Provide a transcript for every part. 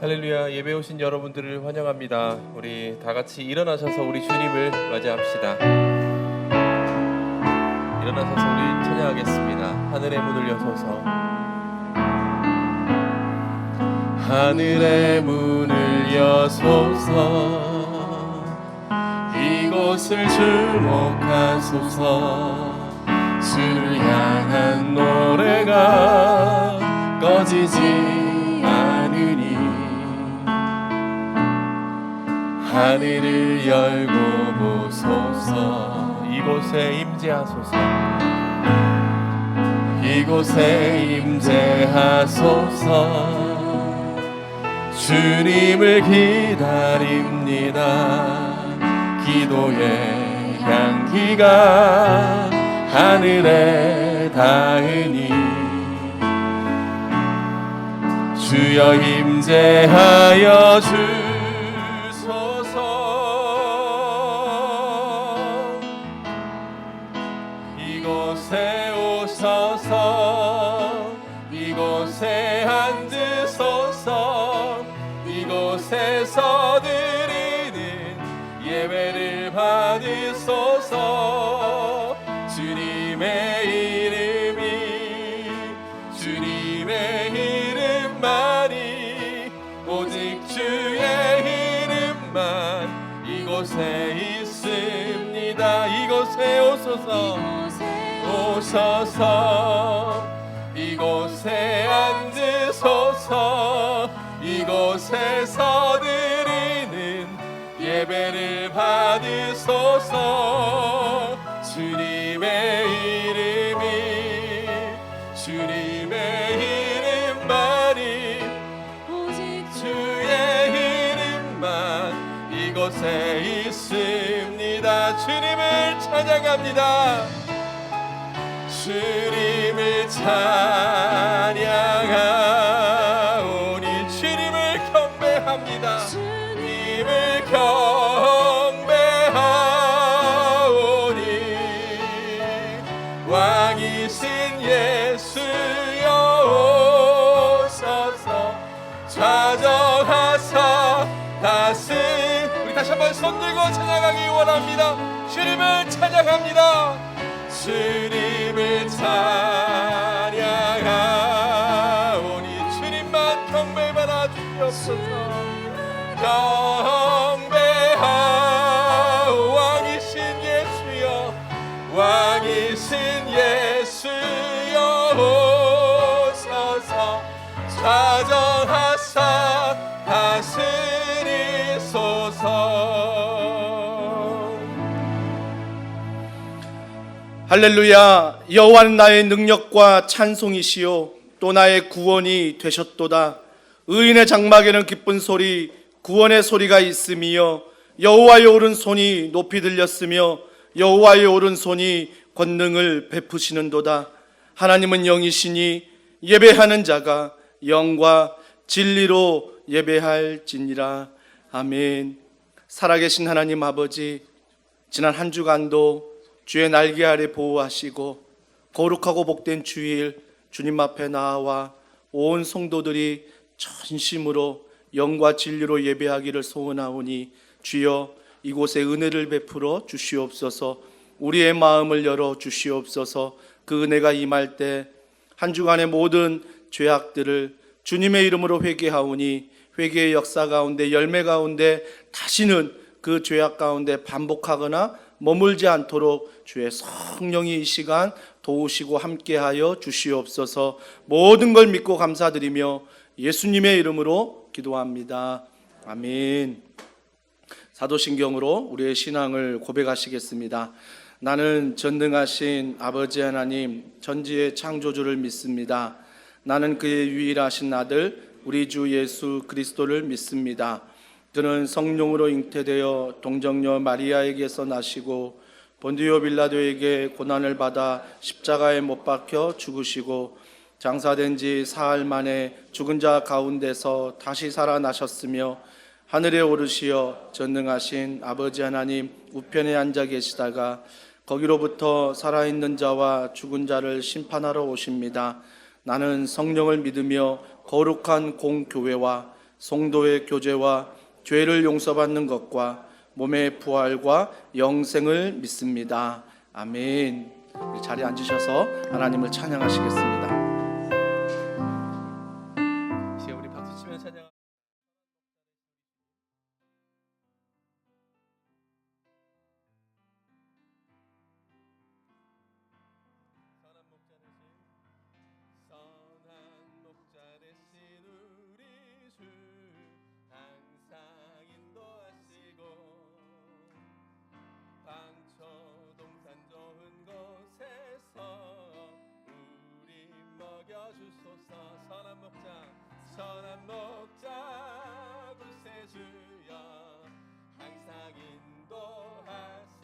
할렐루야. 예배 오신 여러분들을 환영합니다. 우리 다 같이 일어나셔서 우리 주님을 맞이합시다. 일어나셔서 우리 찬양하겠습니다. 하늘의 문을 여소서. 하늘의 문을 여소서. 이곳을 주목하소서. 주를 향한 노래가 꺼지지 않으니 하늘을 열고 보소서. 이곳에 임재하소서. 이곳에 임재하소서. 주님을 기다립니다. 기도의 향기가 하늘에 닿으니 주여 임재하여 주소서. 이곳에 오셔서 이곳에 앉으소서. 이곳에서 드리는 예배를 받으소서. 주님의 이름만이 오직 주의 이름만 이곳에 있습니다. 이곳에 오셔서 이곳에 앉으소서. 이곳에서 드리는 예배를 받으소서. 주님의 이름만이 오직 주의 이름만 이곳에 있습니다. 주님을 찬양합니다. 주님을 찬양하오니 주님을 경배합니다. 주님을 경배하오니 왕이신 예수여 오셔서 좌정하사 다스. 우리 다시 한번 손들고 찬양하기 원합니다. 주님을 찬양합니다. 주님을 찬양하오니 주님만 경배받아 주옵소서. 경배하오 왕이신 예수여. 왕이신 예수여 오셔서 좌정하사 다스리소서. 할렐루야. 여호와는 나의 능력과 찬송이시요 또 나의 구원이 되셨도다. 의인의 장막에는 기쁜 소리 구원의 소리가 있으며 여호와의 오른손이 높이 들렸으며 여호와의 오른손이 권능을 베푸시는도다. 하나님은 영이시니 예배하는 자가 영과 진리로 예배할지니라. 아멘. 살아계신 하나님 아버지, 지난 한 주간도 주의 날개 아래 보호하시고 거룩하고 복된 주일 주님 앞에 나와 온 성도들이 전심으로 영과 진리로 예배하기를 소원하오니 주여 이곳에 은혜를 베풀어 주시옵소서. 우리의 마음을 열어 주시옵소서. 그 은혜가 임할 때 한 주간의 모든 죄악들을 주님의 이름으로 회개하오니 회개의 역사 가운데 열매 가운데 다시는 그 죄악 가운데 반복하거나 머물지 않도록 주의 성령이 이 시간 도우시고 함께하여 주시옵소서. 모든 걸 믿고 감사드리며 예수님의 이름으로 기도합니다. 아멘. 사도신경으로 우리의 신앙을 고백하시겠습니다. 나는 전능하신 아버지 하나님 전지의 창조주를 믿습니다. 나는 그의 유일하신 아들 우리 주 예수 그리스도를 믿습니다. 그는 성령으로 잉태되어 동정녀 마리아에게서 나시고 본디오 빌라도에게 고난을 받아 십자가에 못 박혀 죽으시고 장사된 지 사흘 만에 죽은 자 가운데서 다시 살아나셨으며 하늘에 오르시어 전능하신 아버지 하나님 우편에 앉아 계시다가 거기로부터 살아있는 자와 죽은 자를 심판하러 오십니다. 나는 성령을 믿으며 거룩한 공교회와 성도의 교제와 죄를 용서받는 것과 몸의 부활과 영생을 믿습니다. 아멘. 우리 자리에 앉으셔서 하나님을 찬양하시겠습니다. 이제 우리 박수 치며 찬양. 선한 목자 되신 우리 주 항상 인도하시고 방초 동산 좋은 곳에서 우리 먹여주소서. 선한 목자 구세주여 항상 인도하소서.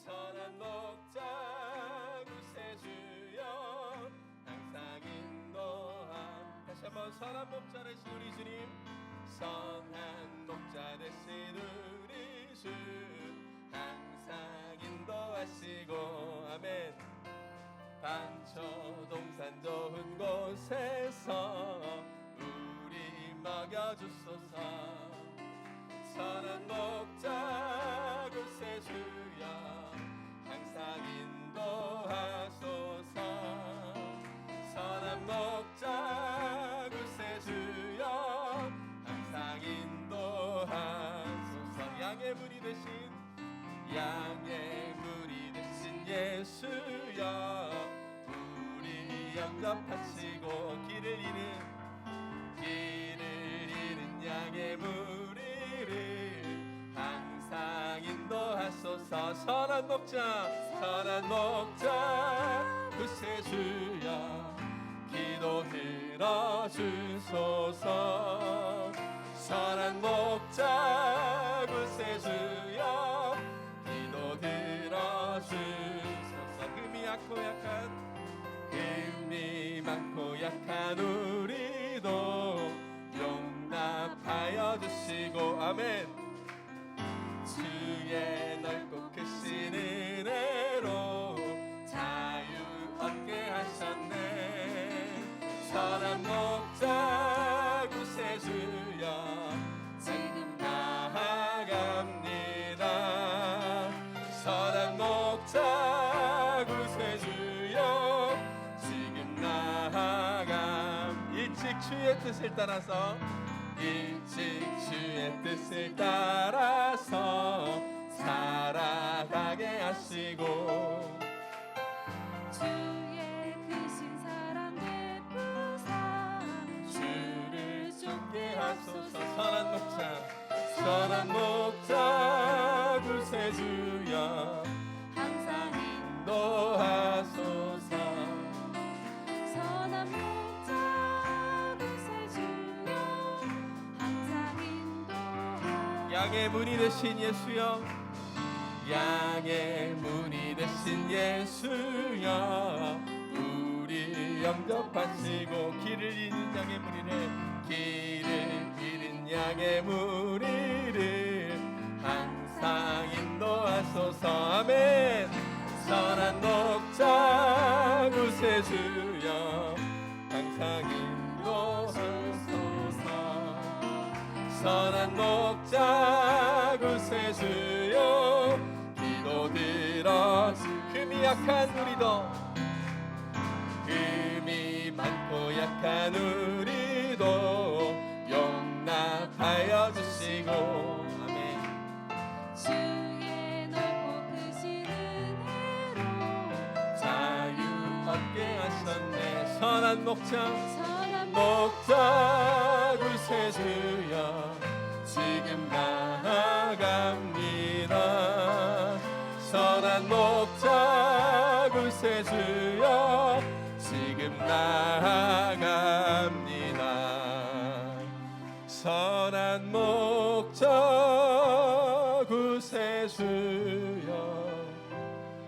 선한 목자 구세주여 항상 인도하. 다시 한번 선한 목자 되신 우리 주님, 선한 목자 되신 우리 주 항상 인도하시고 아멘. 방초 동산 좋은 곳에서 우리 먹여주소서. 선한 목자 구세주여 항상 인도하소서. 선한 목자 구세주여 항상 인도하소서. 양의 물이 되신 예수여 우리 영접하시고 길을 잃은 양의 무리를 항상 인도하소서. 선한 목자 구세주여 기도 들어주소서. 선한 목자 구세주여 기도 들어주소서. 흠이 많고 약한 우리도 용납하여 주시고 아멘. 주의 넓고 크신 은혜로 자유 얻게 하셨네. 선한 목자 구세주여 지금 나아갑니다. 선한 목자 구세주여 지금 나아갑니다. 일찍 주의 뜻을 따라서 살아가게 하시고 주의 크신 사랑 베푸사 주를 쫓게 하소서. 선한 목자 구세주여 항상 인도하소서. 선한 목자 구세주여 항상 인도하. 양의 문이 되신 예수여 양의 문이 되신 예수여 우리 영접하시고 길을 잃은 양의 무리를 항상 인도하소서. 아멘. 선한 목자 구세주여 항상 인도하소서. 선한 목자 구세주여 기도 들어. 흠이 많고 약한 우리도 용납하여 주시고 아멘. 주의 넓고 크신 은혜로 자유 얻게 하셨네. 선한 목자 구세주여 지금 나아갑니다. 선한 목자 구세주여 지금 나아갑니다. 선한 목자 구세주여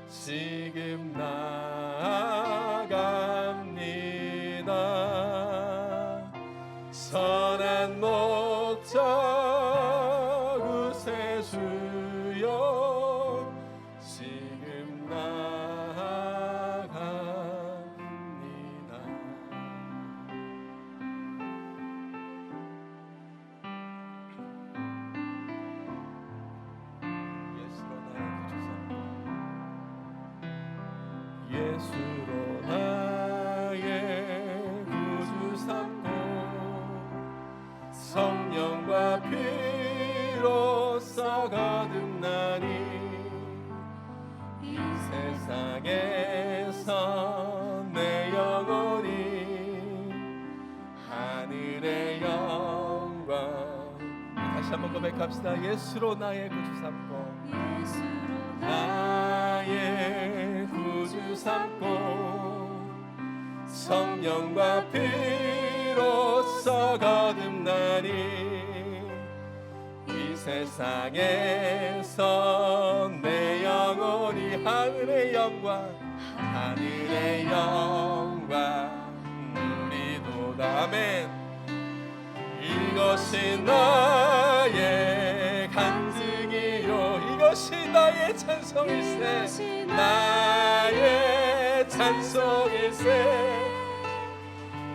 지금 나아갑니다. 선한 목자 구세주여 지금 나아갑니다. 성령과 피로써 거듭나니 이 세상에서 내 영혼이 하늘의 영광. 다시 한번 고백합시다. 예수로 나의 구주 삼고 예수로 나의 구주 삼고 성령과 피로써 거듭나니 이 세상에서 내 영혼이 하늘의 영광 하늘의 영광 누리도다. 아멘. 이것이 나의 간증이요 이것이 나의 찬송일세 나의 찬송일세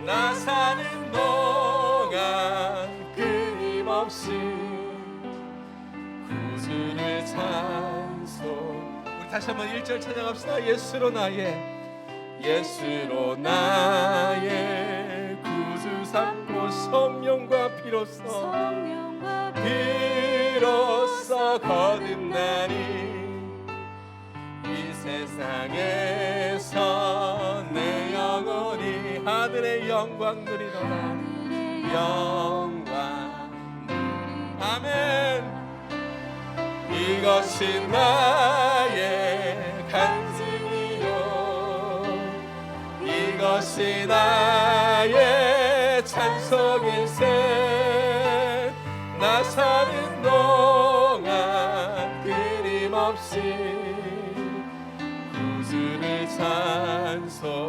나 사는 동안 끊임없이 구주를 찬송. 우리 다시 한번 1절 찬양합시다. 예수로 나의 구주 삼고 성령과 피로써 거듭나니 이 세상에서 내 영혼이 하늘의 영광 누리도다. 영광 아멘. 이것이 나의 간증이요 이것이 나의 찬송일세 나 사는 동안 끊임없이 구주를 찬송하리.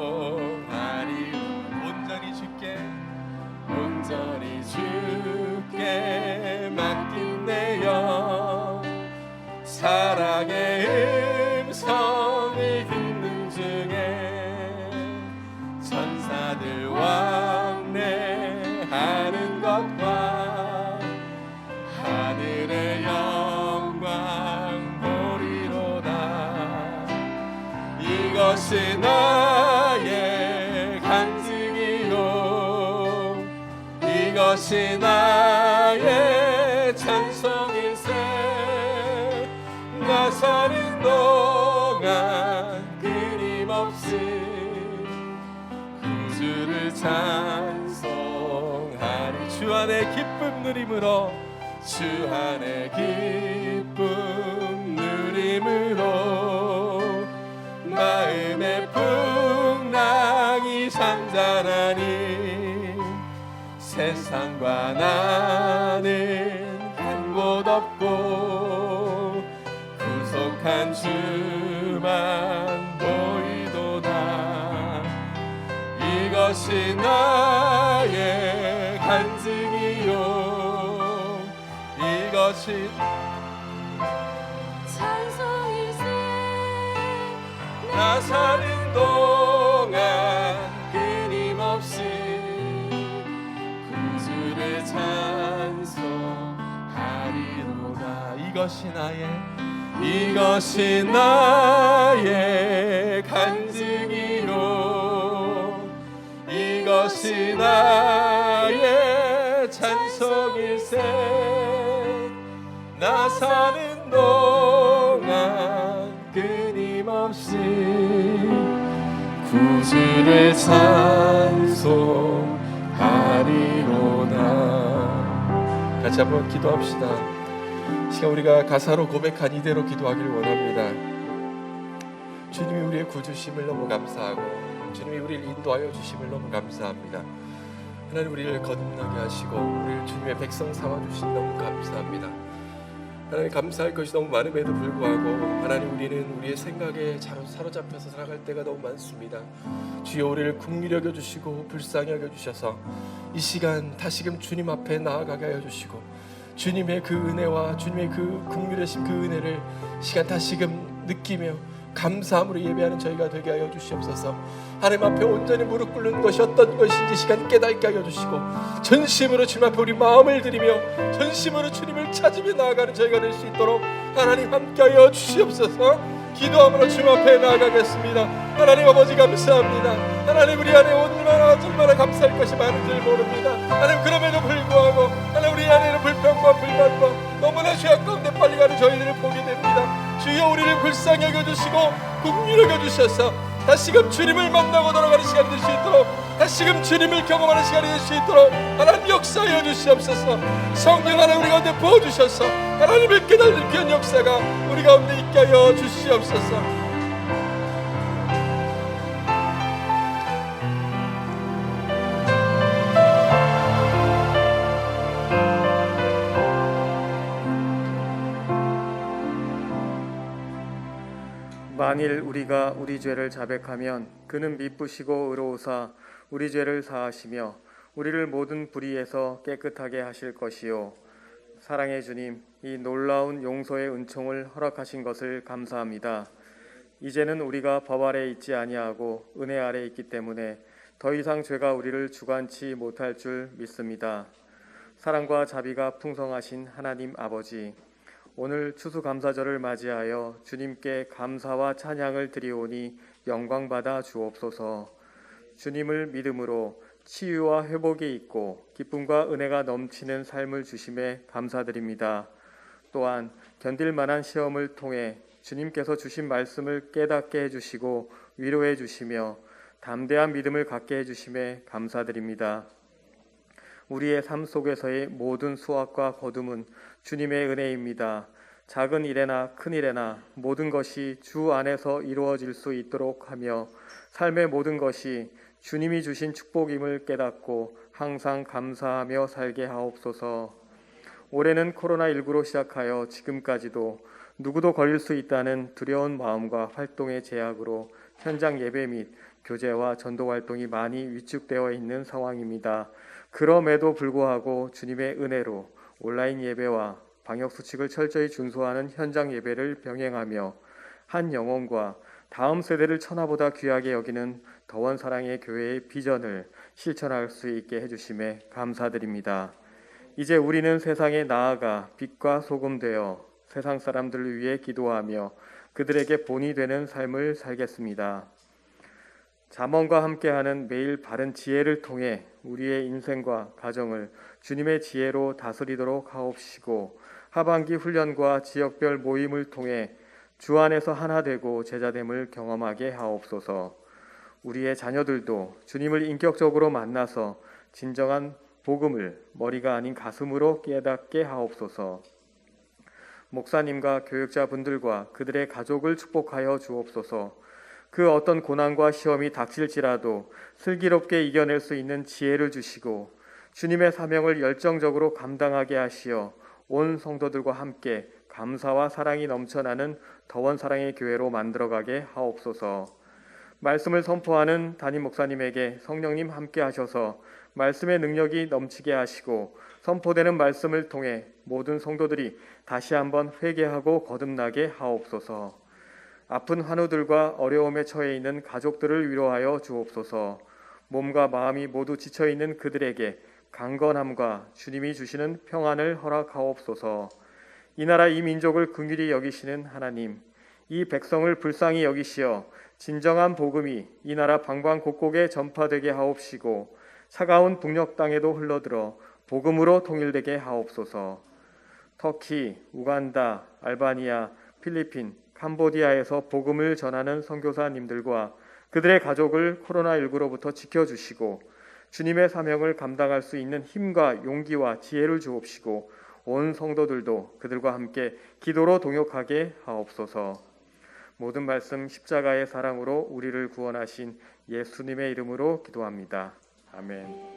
온전히 주께 맡긴 내 영 사랑의 음성을 듣는 중에 천사들 왕래하는 것과 하늘의 영광 보리로다. 이것이 나의 간증이요 이것이 나의 찬송일세 나 사는 동안 끊임없이 구주를 찬송하리. 주 안에 기쁨 누림으로 주 안에 기쁨 누림으로 마음의 풍랑이 잔잔하니 세상과 나는 한 곳 없고 구속한 주만 보이도다. 이것이 나의 간증이요 이것이 찬송일세 나 사는 동안 끊임없이 구주를 찬송하리로다. 이것이 나의 간증이요 이것이 나의 찬송일세 나 사는 동안 끊임없이 구주를 찬송하리로다. 같이 한번 기도합시다. 시간 우리가 가사로 고백한 이대로 기도하기를 원합니다. 주님이 우리의 구주심을 너무 감사하고 주님이 우리를 인도하여 주심을 너무 감사합니다. 하나님 우리를 거듭나게 하시고 우리를 주님의 백성 삼아주신 너무 감사합니다. 하나님 감사할 것이 너무 많음에도 불구하고 하나님 우리는 우리의 생각에 사로잡혀서 살아갈 때가 너무 많습니다. 주여 우리를 긍휼히 여겨주시고 불쌍히 여겨주셔서 이 시간 다시금 주님 앞에 나아가게 하여 주시고 주님의 그 은혜와 주님의 그 긍휼하신 그 은혜를 시간 다시금 느끼며 감사함으로 예배하는 저희가 되게 하여 주시옵소서. 하나님 앞에 온전히 무릎 꿇는 것이 어떤 것인지 시간 깨닫게 하여 주시고 전심으로 주님 앞에 우리 마음을 드리며 전심으로 주님을 찾으며 나아가는 저희가 될 수 있도록 하나님 함께 하여 주시옵소서. 기도함으로 주님 앞에 나아가겠습니다. 하나님 아버지 감사합니다. 하나님 우리 안에 얼마나 감사할 것이 많은 줄 모릅니다. 하나님 그럼에도 불구하고 하나님 우리 안에는 불평과 불만과 너무나 죄악 가운데 빨리 가는 저희들을 보게 됩니다. 주여 우리를 불쌍히 여겨주시고 긍휼히 여겨주셔서 다시금 주님을 만나고 돌아가는 시간이 될 수 있도록, 다시금 주님을 경험하는 시간이 될 수 있도록 하나님 역사하여 주시옵소서. 성령 하나님 우리 가운데 부어주셔서 하나님을 깨닫는 귀한 역사가 우리 가운데 있게 하여 주시옵소서. 만일 우리가 우리 죄를 자백하면 그는 미쁘시고 의로우사 우리 죄를 사하시며 우리를 모든 불의에서 깨끗하게 하실 것이요. 사랑의 주님, 이 놀라운 용서의 은총을 허락하신 것을 감사합니다. 이제는 우리가 법 아래 있지 아니하고 은혜 아래 있기 때문에 더 이상 죄가 우리를 주관치 못할 줄 믿습니다. 사랑과 자비가 풍성하신 하나님 아버지, 오늘 추수감사절을 맞이하여 주님께 감사와 찬양을 드리오니 영광받아 주옵소서. 주님을 믿음으로 치유와 회복이 있고 기쁨과 은혜가 넘치는 삶을 주심에 감사드립니다. 또한 견딜 만한 시험을 통해 주님께서 주신 말씀을 깨닫게 해주시고 위로해 주시며 담대한 믿음을 갖게 해주심에 감사드립니다. 우리의 삶 속에서의 모든 수확과 거둠은 주님의 은혜입니다. 작은 일에나 큰 일에나 모든 것이 주 안에서 이루어질 수 있도록 하며 삶의 모든 것이 주님이 주신 축복임을 깨닫고 항상 감사하며 살게 하옵소서. 올해는 코로나19로 시작하여 지금까지도 누구도 걸릴 수 있다는 두려운 마음과 활동의 제약으로 현장 예배 및 교제와 전도 활동이 많이 위축되어 있는 상황입니다. 그럼에도 불구하고 주님의 은혜로 온라인 예배와 방역수칙을 철저히 준수하는 현장 예배를 병행하며 한 영혼과 다음 세대를 천하보다 귀하게 여기는 더원 사랑의 교회의 비전을 실천할 수 있게 해주심에 감사드립니다. 이제 우리는 세상에 나아가 빛과 소금 되어 세상 사람들을 위해 기도하며 그들에게 본이 되는 삶을 살겠습니다. 잠언과 함께하는 매일 바른 지혜를 통해 우리의 인생과 가정을 주님의 지혜로 다스리도록 하옵시고 하반기 훈련과 지역별 모임을 통해 주 안에서 하나 되고 제자됨을 경험하게 하옵소서. 우리의 자녀들도 주님을 인격적으로 만나서 진정한 복음을 머리가 아닌 가슴으로 깨닫게 하옵소서. 목사님과 교육자분들과 그들의 가족을 축복하여 주옵소서. 그 어떤 고난과 시험이 닥칠지라도 슬기롭게 이겨낼 수 있는 지혜를 주시고 주님의 사명을 열정적으로 감당하게 하시어 온 성도들과 함께 감사와 사랑이 넘쳐나는 더원 사랑의 교회로 만들어가게 하옵소서. 말씀을 선포하는 담임 목사님에게 성령님 함께 하셔서 말씀의 능력이 넘치게 하시고 선포되는 말씀을 통해 모든 성도들이 다시 한번 회개하고 거듭나게 하옵소서. 아픈 환우들과 어려움에 처해 있는 가족들을 위로하여 주옵소서. 몸과 마음이 모두 지쳐있는 그들에게 강건함과 주님이 주시는 평안을 허락하옵소서. 이 나라 이 민족을 긍휼히 여기시는 하나님, 이 백성을 불쌍히 여기시어 진정한 복음이 이 나라 방방곡곡에 전파되게 하옵시고 차가운 북녘 땅에도 흘러들어 복음으로 통일되게 하옵소서. 터키, 우간다, 알바니아, 필리핀, 캄보디아에서 복음을 전하는 선교사님들과 그들의 가족을 코로나19로부터 지켜주시고 주님의 사명을 감당할 수 있는 힘과 용기와 지혜를 주옵시고 온 성도들도 그들과 함께 기도로 동역하게 하옵소서. 모든 말씀 십자가의 사랑으로 우리를 구원하신 예수님의 이름으로 기도합니다. 아멘.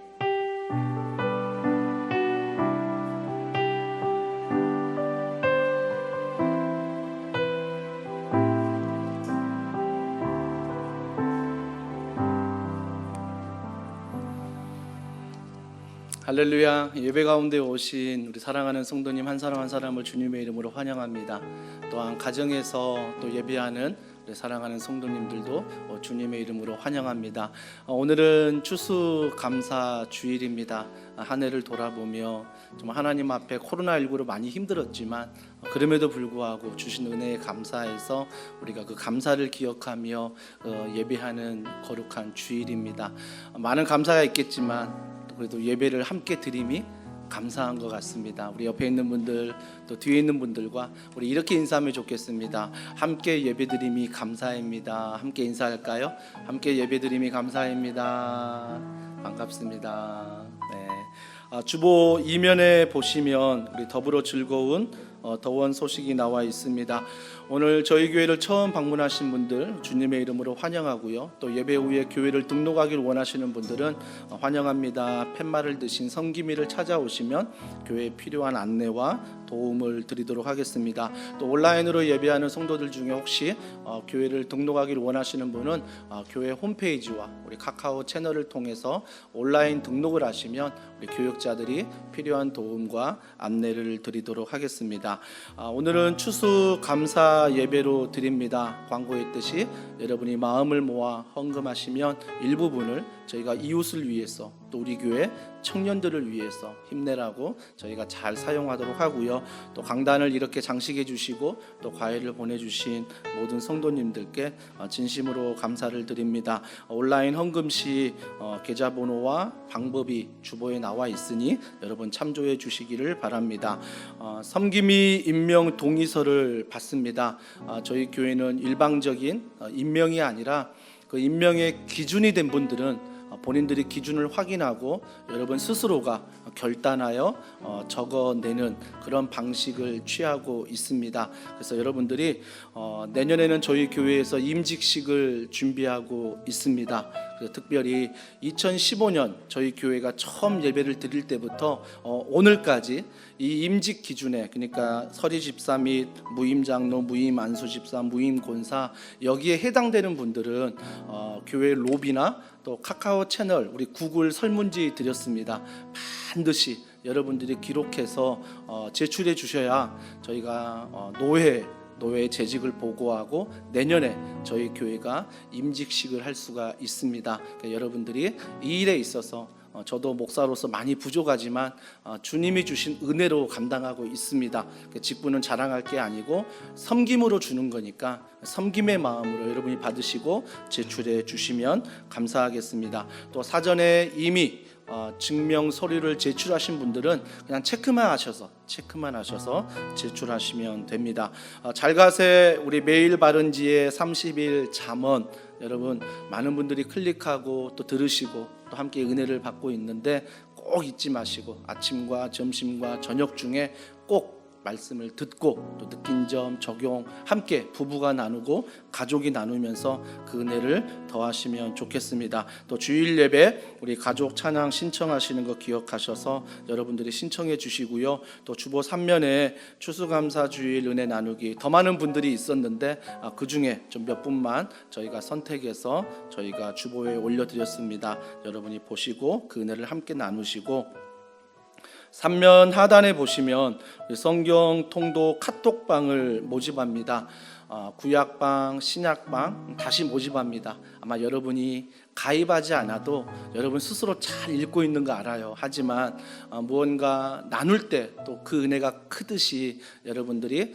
할렐루야. 예배 가운데 오신 우리 사랑하는 성도님 한 사람 한 사람을 주님의 이름으로 환영합니다. 또한 가정에서 또 예배하는 우리 사랑하는 성도님들도 주님의 이름으로 환영합니다. 오늘은 추수감사 주일입니다. 한 해를 돌아보며 정말 하나님 앞에 코로나19로 많이 힘들었지만 그럼에도 불구하고 주신 은혜에 감사해서 우리가 그 감사를 기억하며 예배하는 거룩한 주일입니다. 많은 감사가 있겠지만 그래도 예배를 함께 드림이 감사한 것 같습니다. 우리 옆에 있는 분들 또 뒤에 있는 분들과 우리 이렇게 인사하면 좋겠습니다. 함께 예배드림이 감사입니다. 함께 인사할까요? 함께 예배드림이 감사입니다. 반갑습니다. 네. 주보 이면에 보시면 우리 더불어 즐거운 더원 소식이 나와 있습니다. 오늘 저희 교회를 처음 방문하신 분들 주님의 이름으로 환영하고요. 또 예배 후에 교회를 등록하기를 원하시는 분들은 환영합니다. 팻말을 드신 성기미를 찾아오시면 교회에 필요한 안내와 도움을 드리도록 하겠습니다. 또 온라인으로 예배하는 성도들 중에 혹시 교회를 등록하기를 원하시는 분은 교회 홈페이지와 우리 카카오 채널을 통해서 온라인 등록을 하시면 우리 교역자들이 필요한 도움과 안내를 드리도록 하겠습니다. 오늘은 추수 감사 예배로 드립니다. 광고했듯이 여러분이 마음을 모아 헌금하시면 일부분을 저희가 이웃을 위해서 또 우리 교회 청년들을 위해서 힘내라고 저희가 잘 사용하도록 하고요. 또 강단을 이렇게 장식해 주시고 또 과외를 보내주신 모든 성도님들께 진심으로 감사를 드립니다. 온라인 헌금 시 계좌번호와 방법이 주보에 나와 있으니 여러분 참조해 주시기를 바랍니다. 섬김이 임명 동의서를 받습니다. 저희 교회는 일방적인 임명이 아니라 그 임명의 기준이 된 분들은 본인들이 기준을 확인하고 여러분 스스로가 결단하여 적어내는 그런 방식을 취하고 있습니다. 그래서 여러분들이 내년에는 저희 교회에서 임직식을 준비하고 있습니다. 그래서 특별히 2015년 저희 교회가 처음 예배를 드릴 때부터 오늘까지 이 임직 기준에, 그러니까 서리 집사 및 무임 장로, 무임 안수 집사, 무임 권사 여기에 해당되는 분들은 교회 로비나 또 카카오 채널, 우리 구글 설문지 드렸습니다. 반드시 여러분들이 기록해서 제출해 주셔야 저희가 노회 재직을 보고하고 내년에 저희 교회가 임직식을 할 수가 있습니다. 그러니까 여러분들이 이 일에 있어서 저도 목사로서 많이 부족하지만 주님이 주신 은혜로 감당하고 있습니다. 직분은 자랑할 게 아니고 섬김으로 주는 거니까 섬김의 마음으로 여러분이 받으시고 제출해 주시면 감사하겠습니다. 또 사전에 이미 증명 서류를 제출하신 분들은 그냥 체크만 하셔서 제출하시면 됩니다. 잘가세 우리 매일 바른지의 30일 잠언, 여러분 많은 분들이 클릭하고 또 들으시고 또 함께 은혜를 받고 있는데 꼭 잊지 마시고 아침과 점심과 저녁 중에 꼭 말씀을 듣고 또 느낀 점 적용 함께 부부가 나누고 가족이 나누면서 그 은혜를 더하시면 좋겠습니다. 또 주일 예배 우리 가족 찬양 신청하시는 거 기억하셔서 여러분들이 신청해 주시고요. 또 주보 3면에 추수감사 주일 은혜 나누기 더 많은 분들이 있었는데 그 중에 좀 몇 분만 저희가 선택해서 저희가 주보에 올려드렸습니다. 여러분이 보시고 그 은혜를 함께 나누시고 3면 하단에 보시면 성경 통독 카톡방을 모집합니다. 구약방, 신약방 다시 모집합니다. 아마 여러분이 가입하지 않아도 여러분 스스로 잘 읽고 있는 거 알아요. 하지만 무언가 나눌 때 또 그 은혜가 크듯이 여러분들이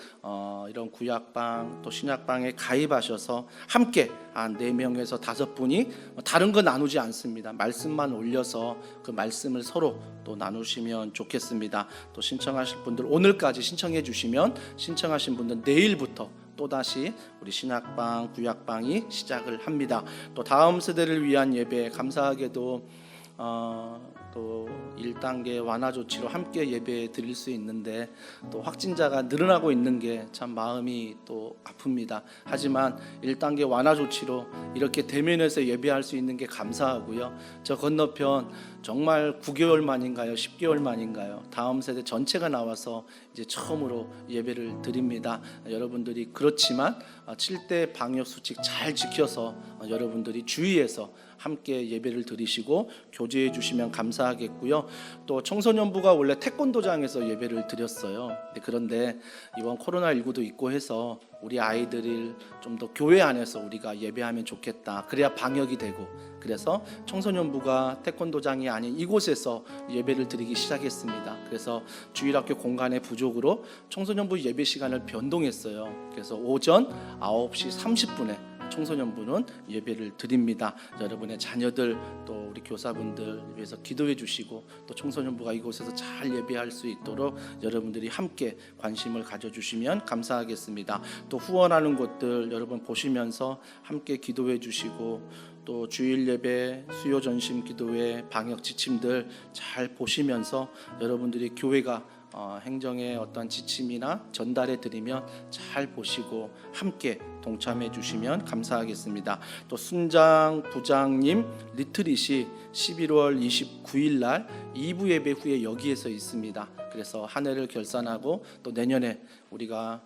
이런 구약방 또 신약방에 가입하셔서 함께 한 4명에서 5분이 다른 거 나누지 않습니다. 말씀만 올려서 그 말씀을 서로 또 나누시면 좋겠습니다. 또 신청하실 분들 오늘까지 신청해 주시면 신청하신 분들 내일부터 또다시 우리 신학방, 구약방이 시작을 합니다. 또 다음 세대를 위한 예배, 감사하게도 또 1단계 완화 조치로 함께 예배 드릴 수 있는데 또 확진자가 늘어나고 있는 게 참 마음이 또 아픕니다. 하지만 1단계 완화 조치로 이렇게 대면에서 예배할 수 있는 게 감사하고요. 저 건너편 정말 9개월 만인가요? 10개월 만인가요? 다음 세대 전체가 나와서 이제 처음으로 예배를 드립니다. 여러분들이 그렇지만 7대 방역 수칙 잘 지켜서 여러분들이 주의해서 함께 예배를 드리시고 교제해 주시면 감사하겠고요. 또 청소년부가 원래 태권도장에서 예배를 드렸어요. 그런데 이번 코로나19도 있고 해서 우리 아이들을 좀 더 교회 안에서 우리가 예배하면 좋겠다. 그래야 방역이 되고, 그래서 청소년부가 태권도장이 아닌 이곳에서 예배를 드리기 시작했습니다. 그래서 주일학교 공간의 부족으로 청소년부 예배 시간을 변동했어요. 그래서 오전 9시 30분에 청소년부는 예배를 드립니다. 여러분의 자녀들 또 우리 교사분들 위해서 기도해 주시고, 또 청소년부가 이곳에서 잘 예배할 수 있도록 여러분들이 함께 관심을 가져주시면 감사하겠습니다. 또 후원하는 곳들 여러분 보시면서 함께 기도해 주시고, 또 주일 예배, 수요 전심 기도회, 방역 지침들 잘 보시면서 여러분들이 교회가 행정의 어떤 지침이나 전달해 드리면 잘 보시고 함께 동참해 주시면 감사하겠습니다. 또 순장 부장님 리트릿이 11월 29일 날 2부 예배 후에 여기에서 있습니다. 그래서 한 해를 결산하고 또 내년에 우리가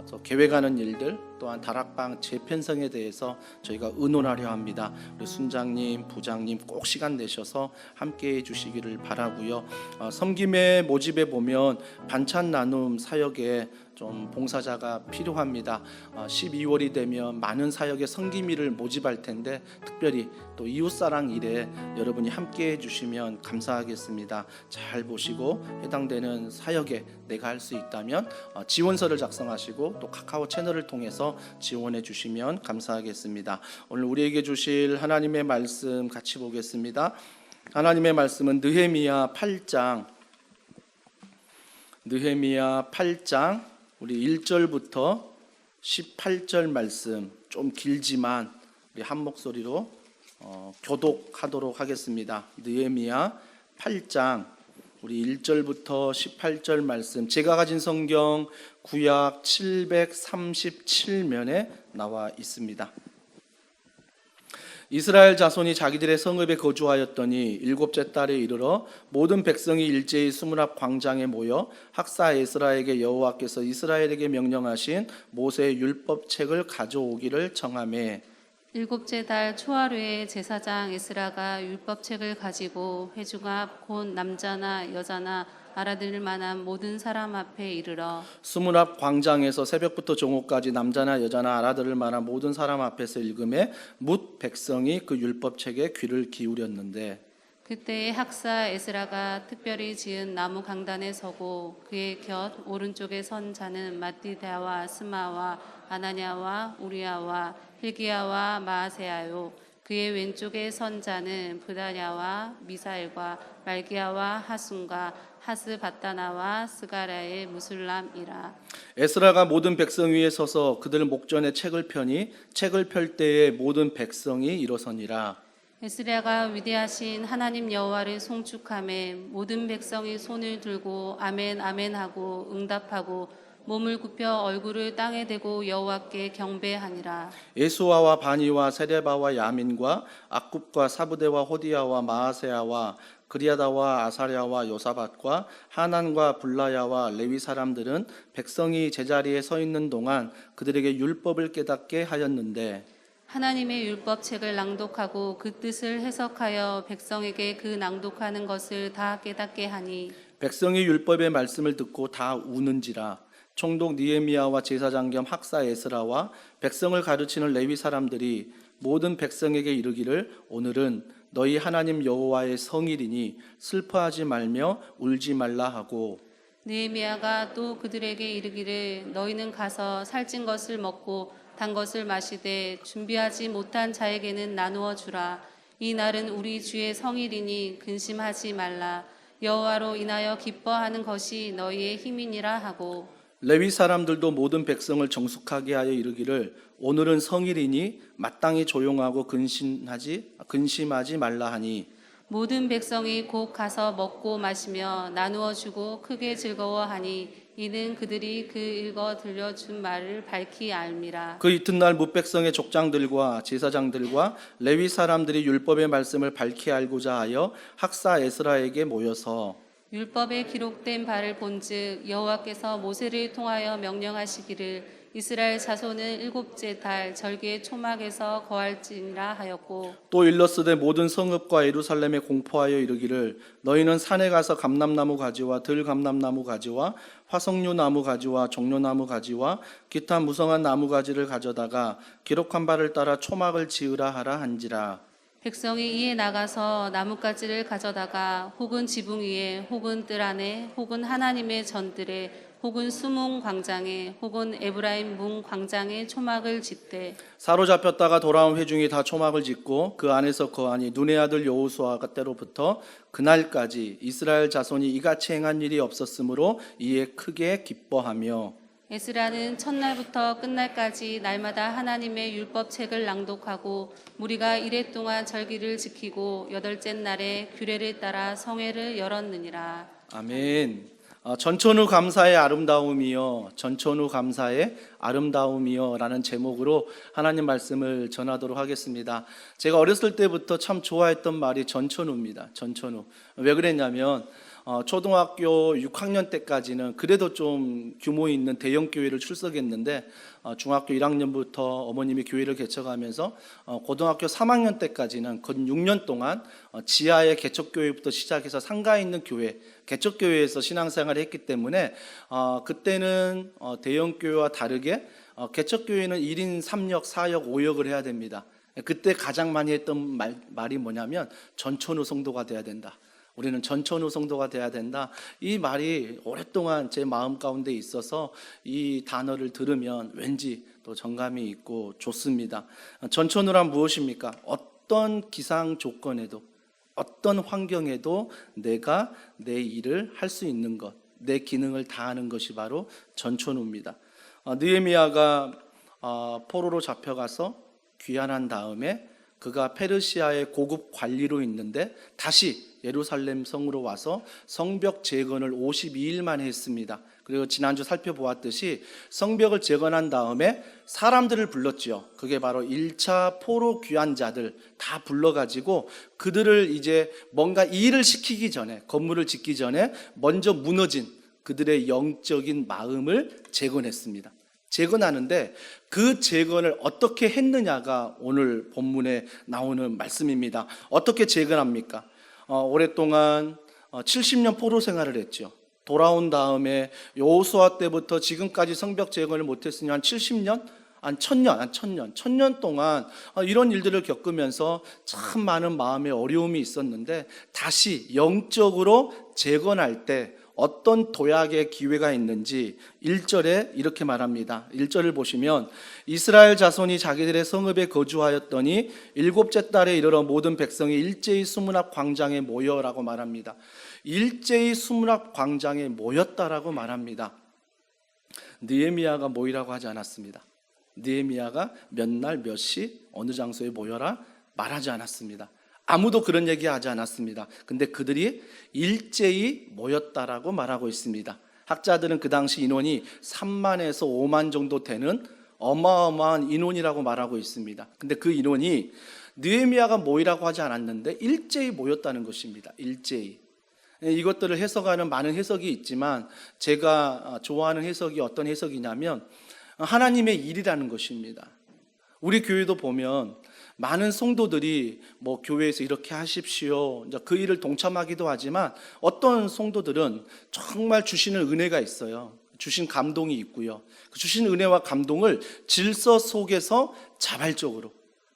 또 계획하는 일들, 또한 다락방 재편성에 대해서 저희가 의논하려 합니다. 우리 순장님, 부장님 꼭 시간 내셔서 함께해 주시기를 바라고요. 섬김의 모집에 보면 반찬 나눔 사역에 좀 봉사자가 필요합니다. 12월이 되면 많은 사역의 섬김이를 모집할 텐데 특별히 또 이웃사랑 일에 여러분이 함께해 주시면 감사하겠습니다. 잘 보시고 해당되는 사역에 내가 할 수 있다면 지원서를 작성하시고 또 카카오 채널을 통해서 지원해 주시면 감사하겠습니다. 오늘 우리에게 주실 하나님의 말씀 같이 보겠습니다. 하나님의 말씀은 느헤미야 8장 우리 1절부터 18절 말씀, 좀 길지만 우리 한 목소리로 교독하도록 하겠습니다. 느헤미야 8장 우리 1절부터 18절 말씀, 제가 가진 성경 구약 737면에 나와 있습니다. 이스라엘 자손이 자기들의 성읍에 거주하였더니 일곱째 달에 이르러 모든 백성이 일제히 수문 앞 광장에 모여 학사 에스라에게 여호와께서 이스라엘에게 명령하신 모세의 율법책을 가져오기를 청하매, 일곱째 달 초하루에 제사장 에스라가 율법책을 가지고 회중 앞 곧 남자나 여자나 알아들을 만한 모든 사람 앞에 이르러 수문 앞 광장에서 새벽부터 정오까지 남자나 여자나 알아들을 만한 모든 사람 앞에서 읽음에 뭇 백성이 그 율법책에 귀를 기울였는데, 그때에 학사 에스라가 특별히 지은 나무 강단에 서고 그의 곁 오른쪽에 선 자는 마띠다와 스마와 아나냐와 우리야와 hil기야와 마아세야요, 그의 왼쪽에 선 자는 브다냐와 미사엘과 말기야와 하순과 하스바다나와 스가랴의 무술람이라. 에스라가 모든 백성 위에 서서 그들 목전에 책을 펴니 책을 펼 때에 모든 백성이 일어서니라. 에스라가 위대하신 하나님 여호와를 송축하매 모든 백성이 손을 들고 아멘 아멘 하고 응답하고 몸을 굽혀 얼굴을 땅에 대고 여호와께 경배하니라. 예수아와 바니와 세레바와 야민과 악굽과 사부대와 호디야와 마아세야와 그리아다와 아사랴와 요사밧과 하난과 블라야와 레위 사람들은 백성이 제자리에 서 있는 동안 그들에게 율법을 깨닫게 하였는데, 하나님의 율법책을 낭독하고 그 뜻을 해석하여 백성에게 그 낭독하는 것을 다 깨닫게 하니 백성이 율법의 말씀을 듣고 다 우는지라. 총독 느헤미야와 제사장 겸 학사 에스라와 백성을 가르치는 레위 사람들이 모든 백성에게 이르기를, 오늘은 너희 하나님 여호와의 성일이니 슬퍼하지 말며 울지 말라 하고, 느헤미야가 또 그들에게 이르기를 너희는 가서 살찐 것을 먹고 단 것을 마시되 준비하지 못한 자에게는 나누어 주라. 이 날은 우리 주의 성일이니 근심하지 말라. 여호와로 인하여 기뻐하는 것이 너희의 힘이니라 하고, 레위 사람들도 모든 백성을 정숙하게 하여 이르기를, 오늘은 성일이니 마땅히 조용하고 근심하지 말라 하니, 모든 백성이 곧 가서 먹고 마시며 나누어 주고 크게 즐거워하니 이는 그들이 그 읽어 들려준 말을 밝히 알미라. 그 이튿날 뭇백성의 족장들과 제사장들과 레위 사람들이 율법의 말씀을 밝히 알고자 하여 학사 에스라에게 모여서 율법에 기록된 바를 본즉 여호와께서 모세를 통하여 명령하시기를 이스라엘 자손은 일곱째 달 절기의 초막에서 거할지니라 하였고 또 일러스되 모든 성읍과 예루살렘에 공포하여 이르기를 너희는 산에 가서 감람나무 가지와 들감람나무 가지와 화석류 나무 가지와 종려나무 가지와 기타 무성한 나무 가지를 가져다가 기록한 바를 따라 초막을 지으라 하라 한지라. 백성이 이에 나가서 나뭇가지를 가져다가 혹은 지붕 위에 혹은 뜰 안에 혹은 하나님의 전들에 혹은 수문 광장에 혹은 에브라임 문 광장에 초막을 짓되 사로잡혔다가 돌아온 회중이 다 초막을 짓고 그 안에서 거하니 눈의 아들 여호수아가 때로부터 그날까지 이스라엘 자손이 이같이 행한 일이 없었으므로 이에 크게 기뻐하며 에스라는 첫날부터 끝날까지 날마다 하나님의 율법책을 낭독하고 무리가 이레 동안 절기를 지키고 여덟째 날에 규례를 따라 성회를 열었느니라. 아멘. 전천후 감사의 아름다움이여 전천후 감사의 아름다움이여 라는 제목으로 하나님 말씀을 전하도록 하겠습니다. 제가 어렸을 때부터 참 좋아했던 말이 전천후입니다. 전천후. 왜 그랬냐면 초등학교 6학년 때까지는 그래도 좀 규모 있는 대형 교회를 출석했는데 중학교 1학년부터 어머님이 교회를 개척하면서 고등학교 3학년 때까지는 건 6년 동안 지하의 개척교회부터 시작해서 상가에 있는 교회, 개척교회에서 신앙생활을 했기 때문에 그때는 대형 교회와 다르게 개척교회는 1인 3역, 4역, 5역을 해야 됩니다. 그때 가장 많이 했던 말이 뭐냐면 전천후 성도가 돼야 된다. 우리는 전천후 성도가 돼야 된다. 이 말이 오랫동안 제 마음 가운데 있어서 이 단어를 들으면 왠지 또 정감이 있고 좋습니다. 전천후란 무엇입니까? 어떤 기상 조건에도 어떤 환경에도 내가 내 일을 할 수 있는 것, 내 기능을 다하는 것이 바로 전천후입니다. 느헤미야가 포로로 잡혀가서 귀환한 다음에 그가 페르시아의 고급 관리로 있는데 다시 예루살렘 성으로 와서 성벽 재건을 52일 만에 했습니다. 그리고 지난주 살펴보았듯이 성벽을 재건한 다음에 사람들을 불렀지요. 그게 바로 1차 포로 귀환자들 다 불러가지고 그들을 이제 뭔가 일을 시키기 전에, 건물을 짓기 전에 먼저 무너진 그들의 영적인 마음을 재건했습니다. 재건하는데 그 재건을 어떻게 했느냐가 오늘 본문에 나오는 말씀입니다. 어떻게 재건합니까? 오랫동안 70년 포로 생활을 했죠. 돌아온 다음에 여호수아 때부터 지금까지 성벽 재건을 못했으니 한 70년? 한 1000년 동안 이런 일들을 겪으면서 참 많은 마음의 어려움이 있었는데 다시 영적으로 재건할 때 어떤 도약의 기회가 있는지 1절에 이렇게 말합니다. 1절을 보시면 이스라엘 자손이 자기들의 성읍에 거주하였더니 일곱째 달에 이르러 모든 백성이 일제히 수문 앞 광장에 모여라고 말합니다. 일제히 수문 앞 광장에 모였다라고 말합니다. 느헤미야가 모이라고 하지 않았습니다. 느헤미야가 몇 날 몇 시 어느 장소에 모여라 말하지 않았습니다. 아무도 그런 얘기 하지 않았습니다. 근데 그들이 일제히 모였다라고 말하고 있습니다. 학자들은 그 당시 인원이 3만에서 5만 정도 되는 어마어마한 인원이라고 말하고 있습니다. 근데 그 인원이 느헤미야가 모이라고 하지 않았는데 일제히 모였다는 것입니다. 일제히. 이것들을 해석하는 많은 해석이 있지만 제가 좋아하는 해석이 어떤 해석이냐면 하나님의 일이라는 것입니다. 우리 교회도 보면 많은 성도들이 뭐 교회에서 이렇게 하십시오. 그 일을 동참하기도 하지만 어떤 성도들은 정말 주시는 은혜가 있어요. 주신 감동이 있고요. 그 주신 은혜와 감동을 질서 속에서 자발적으로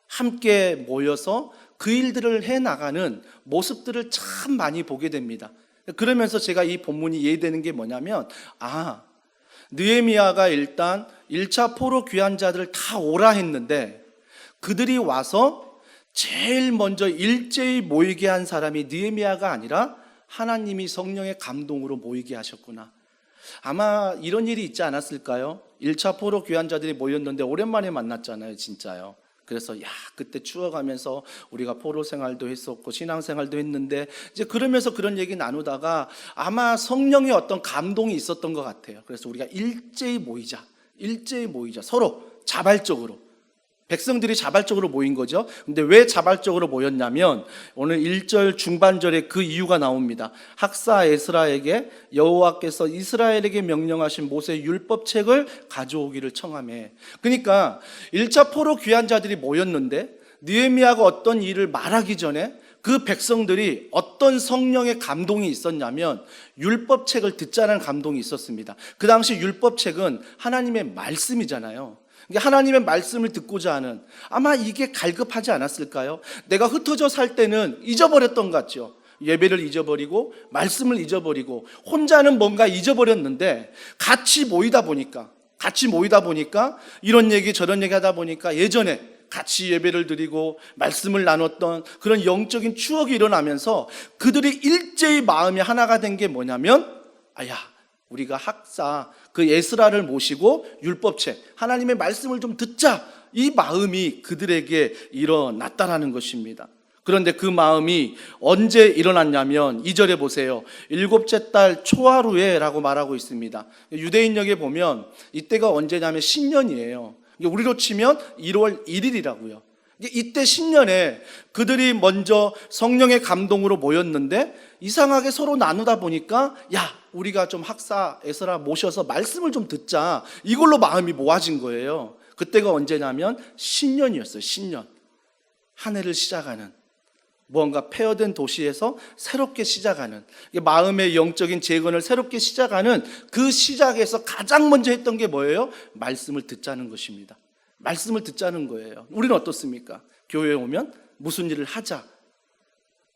함께 모여서 그 일들을 해나가는 모습들을 참 많이 보게 됩니다. 그러면서 제가 이 본문이 이해되는 게 뭐냐면 느헤미야가 일단 1차 포로 귀환자들을 다 오라 했는데 그들이 와서 제일 먼저 일제히 모이게 한 사람이 느헤미야가 아니라 하나님이 성령의 감동으로 모이게 하셨구나. 아마 이런 일이 있지 않았을까요? 1차 포로 귀환자들이 모였는데 오랜만에 만났잖아요, 진짜요. 그래서 그때 추억하면서 우리가 포로 생활도 했었고 신앙 생활도 했는데 이제 그러면서 그런 얘기 나누다가 아마 성령의 어떤 감동이 있었던 것 같아요. 그래서 우리가 일제히 모이자 서로 자발적으로 백성들이 자발적으로 모인 거죠. 근데 왜 자발적으로 모였냐면 오늘 1절 중반절에 그 이유가 나옵니다. 학사 에스라에게 여호와께서 이스라엘에게 명령하신 모세의 율법책을 가져오기를 청하매. 그러니까 1차 포로 귀환 자들이 모였는데 느헤미야가 어떤 일을 말하기 전에 그 백성들이 어떤 성령의 감동이 있었냐면 율법책을 듣자는 감동이 있었습니다. 그 당시 율법책은 하나님의 말씀이잖아요. 하나님의 말씀을 듣고자 하는, 아마 이게 갈급하지 않았을까요? 내가 흩어져 살 때는 잊어버렸던 것 같죠. 예배를 잊어버리고 말씀을 잊어버리고 혼자는 뭔가 잊어버렸는데 같이 모이다 보니까 이런 얘기 저런 얘기 하다 보니까 예전에 같이 예배를 드리고 말씀을 나눴던 그런 영적인 추억이 일어나면서 그들이 일제히 마음이 하나가 된 게 뭐냐면, 우리가 학사 그 에스라를 모시고 율법책 하나님의 말씀을 좀 듣자, 이 마음이 그들에게 일어났다라는 것입니다. 그런데 그 마음이 언제 일어났냐면 2절에 보세요. 7째 달 초하루에라고 말하고 있습니다. 유대인역에 보면 이때가 언제냐면 신년이에요. 우리로 치면 1월 1일이라고요. 이때 신년에 그들이 먼저 성령의 감동으로 모였는데 이상하게 서로 나누다 보니까 우리가 좀 학사 에스라 모셔서 말씀을 좀 듣자, 이걸로 마음이 모아진 거예요. 그때가 언제냐면 신년이었어요. 신년. 한 해를 시작하는, 무언가 폐허된 도시에서 새롭게 시작하는, 마음의 영적인 재건을 새롭게 시작하는 그 시작에서 가장 먼저 했던 게 뭐예요? 말씀을 듣자는 것입니다. 말씀을 듣자는 거예요. 우리는 어떻습니까? 교회에 오면 무슨 일을 하자.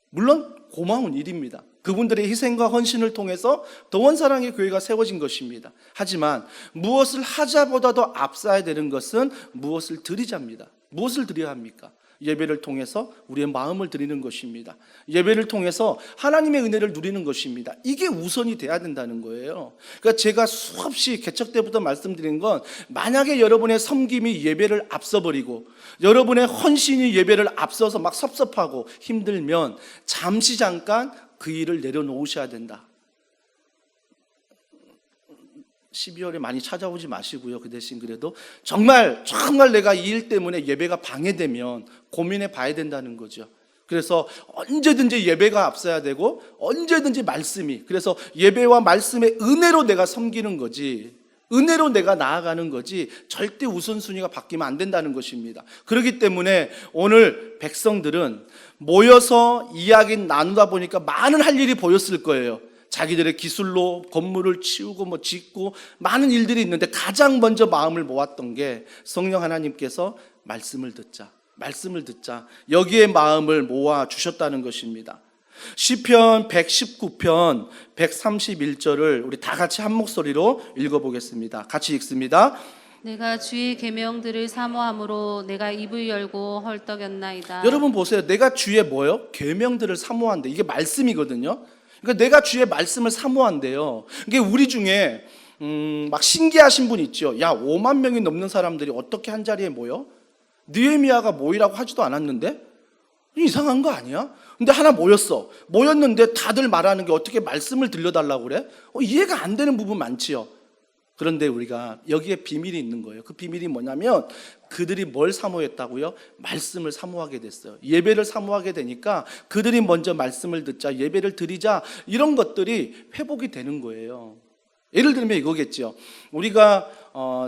물론 고마운 일입니다. 그분들의 희생과 헌신을 통해서 동원사랑의 교회가 세워진 것입니다. 하지만 무엇을 하자보다도 앞서야 되는 것은 무엇을 드리자입니다. 무엇을 드려야 합니까? 예배를 통해서 우리의 마음을 드리는 것입니다. 예배를 통해서 하나님의 은혜를 누리는 것입니다. 이게 우선이 돼야 된다는 거예요. 그러니까 제가 수없이 개척 때부터 말씀드린 건, 만약에 여러분의 섬김이 예배를 앞서버리고 여러분의 헌신이 예배를 앞서서 막 섭섭하고 힘들면 잠시 잠깐 그 일을 내려놓으셔야 된다. 12월에 많이 찾아오지 마시고요. 그 대신 그래도 정말 내가 이 일 때문에 예배가 방해되면 고민해 봐야 된다는 거죠. 그래서 언제든지 예배가 앞서야 되고 언제든지 말씀이, 그래서 예배와 말씀의 은혜로 내가 섬기는 거지, 은혜로 내가 나아가는 거지, 절대 우선순위가 바뀌면 안 된다는 것입니다. 그렇기 때문에 오늘 백성들은 모여서 이야기 나누다 보니까 많은 할 일이 보였을 거예요. 자기들의 기술로 건물을 치우고 짓고 많은 일들이 있는데 가장 먼저 마음을 모았던 게 성령 하나님께서 말씀을 듣자, 여기에 마음을 모아 주셨다는 것입니다. 시편 119편 131절을 우리 다 같이 한 목소리로 읽어보겠습니다. 같이 읽습니다. 내가 주의 계명들을 사모함으로 내가 입을 열고 헐떡였나이다. 여러분 보세요. 내가 주의 뭐요? 계명들을 사모한대. 이게 말씀이거든요. 그러니까 내가 주의 말씀을 사모한대요. 이게 우리 중에 막 신기하신 분 있죠. 5만 명이 넘는 사람들이 어떻게 한 자리에 모여? 느헤미야가 모이라고 하지도 않았는데? 이상한 거 아니야? 근데 하나 모였는데 다들 말하는 게 어떻게 말씀을 들려달라고 그래? 이해가 안 되는 부분 많지요. 그런데 우리가 여기에 비밀이 있는 거예요. 그 비밀이 뭐냐면 그들이 뭘 사모했다고요? 말씀을 사모하게 됐어요. 예배를 사모하게 되니까 그들이 먼저 말씀을 듣자, 예배를 드리자, 이런 것들이 회복이 되는 거예요. 예를 들면 이거겠죠. 우리가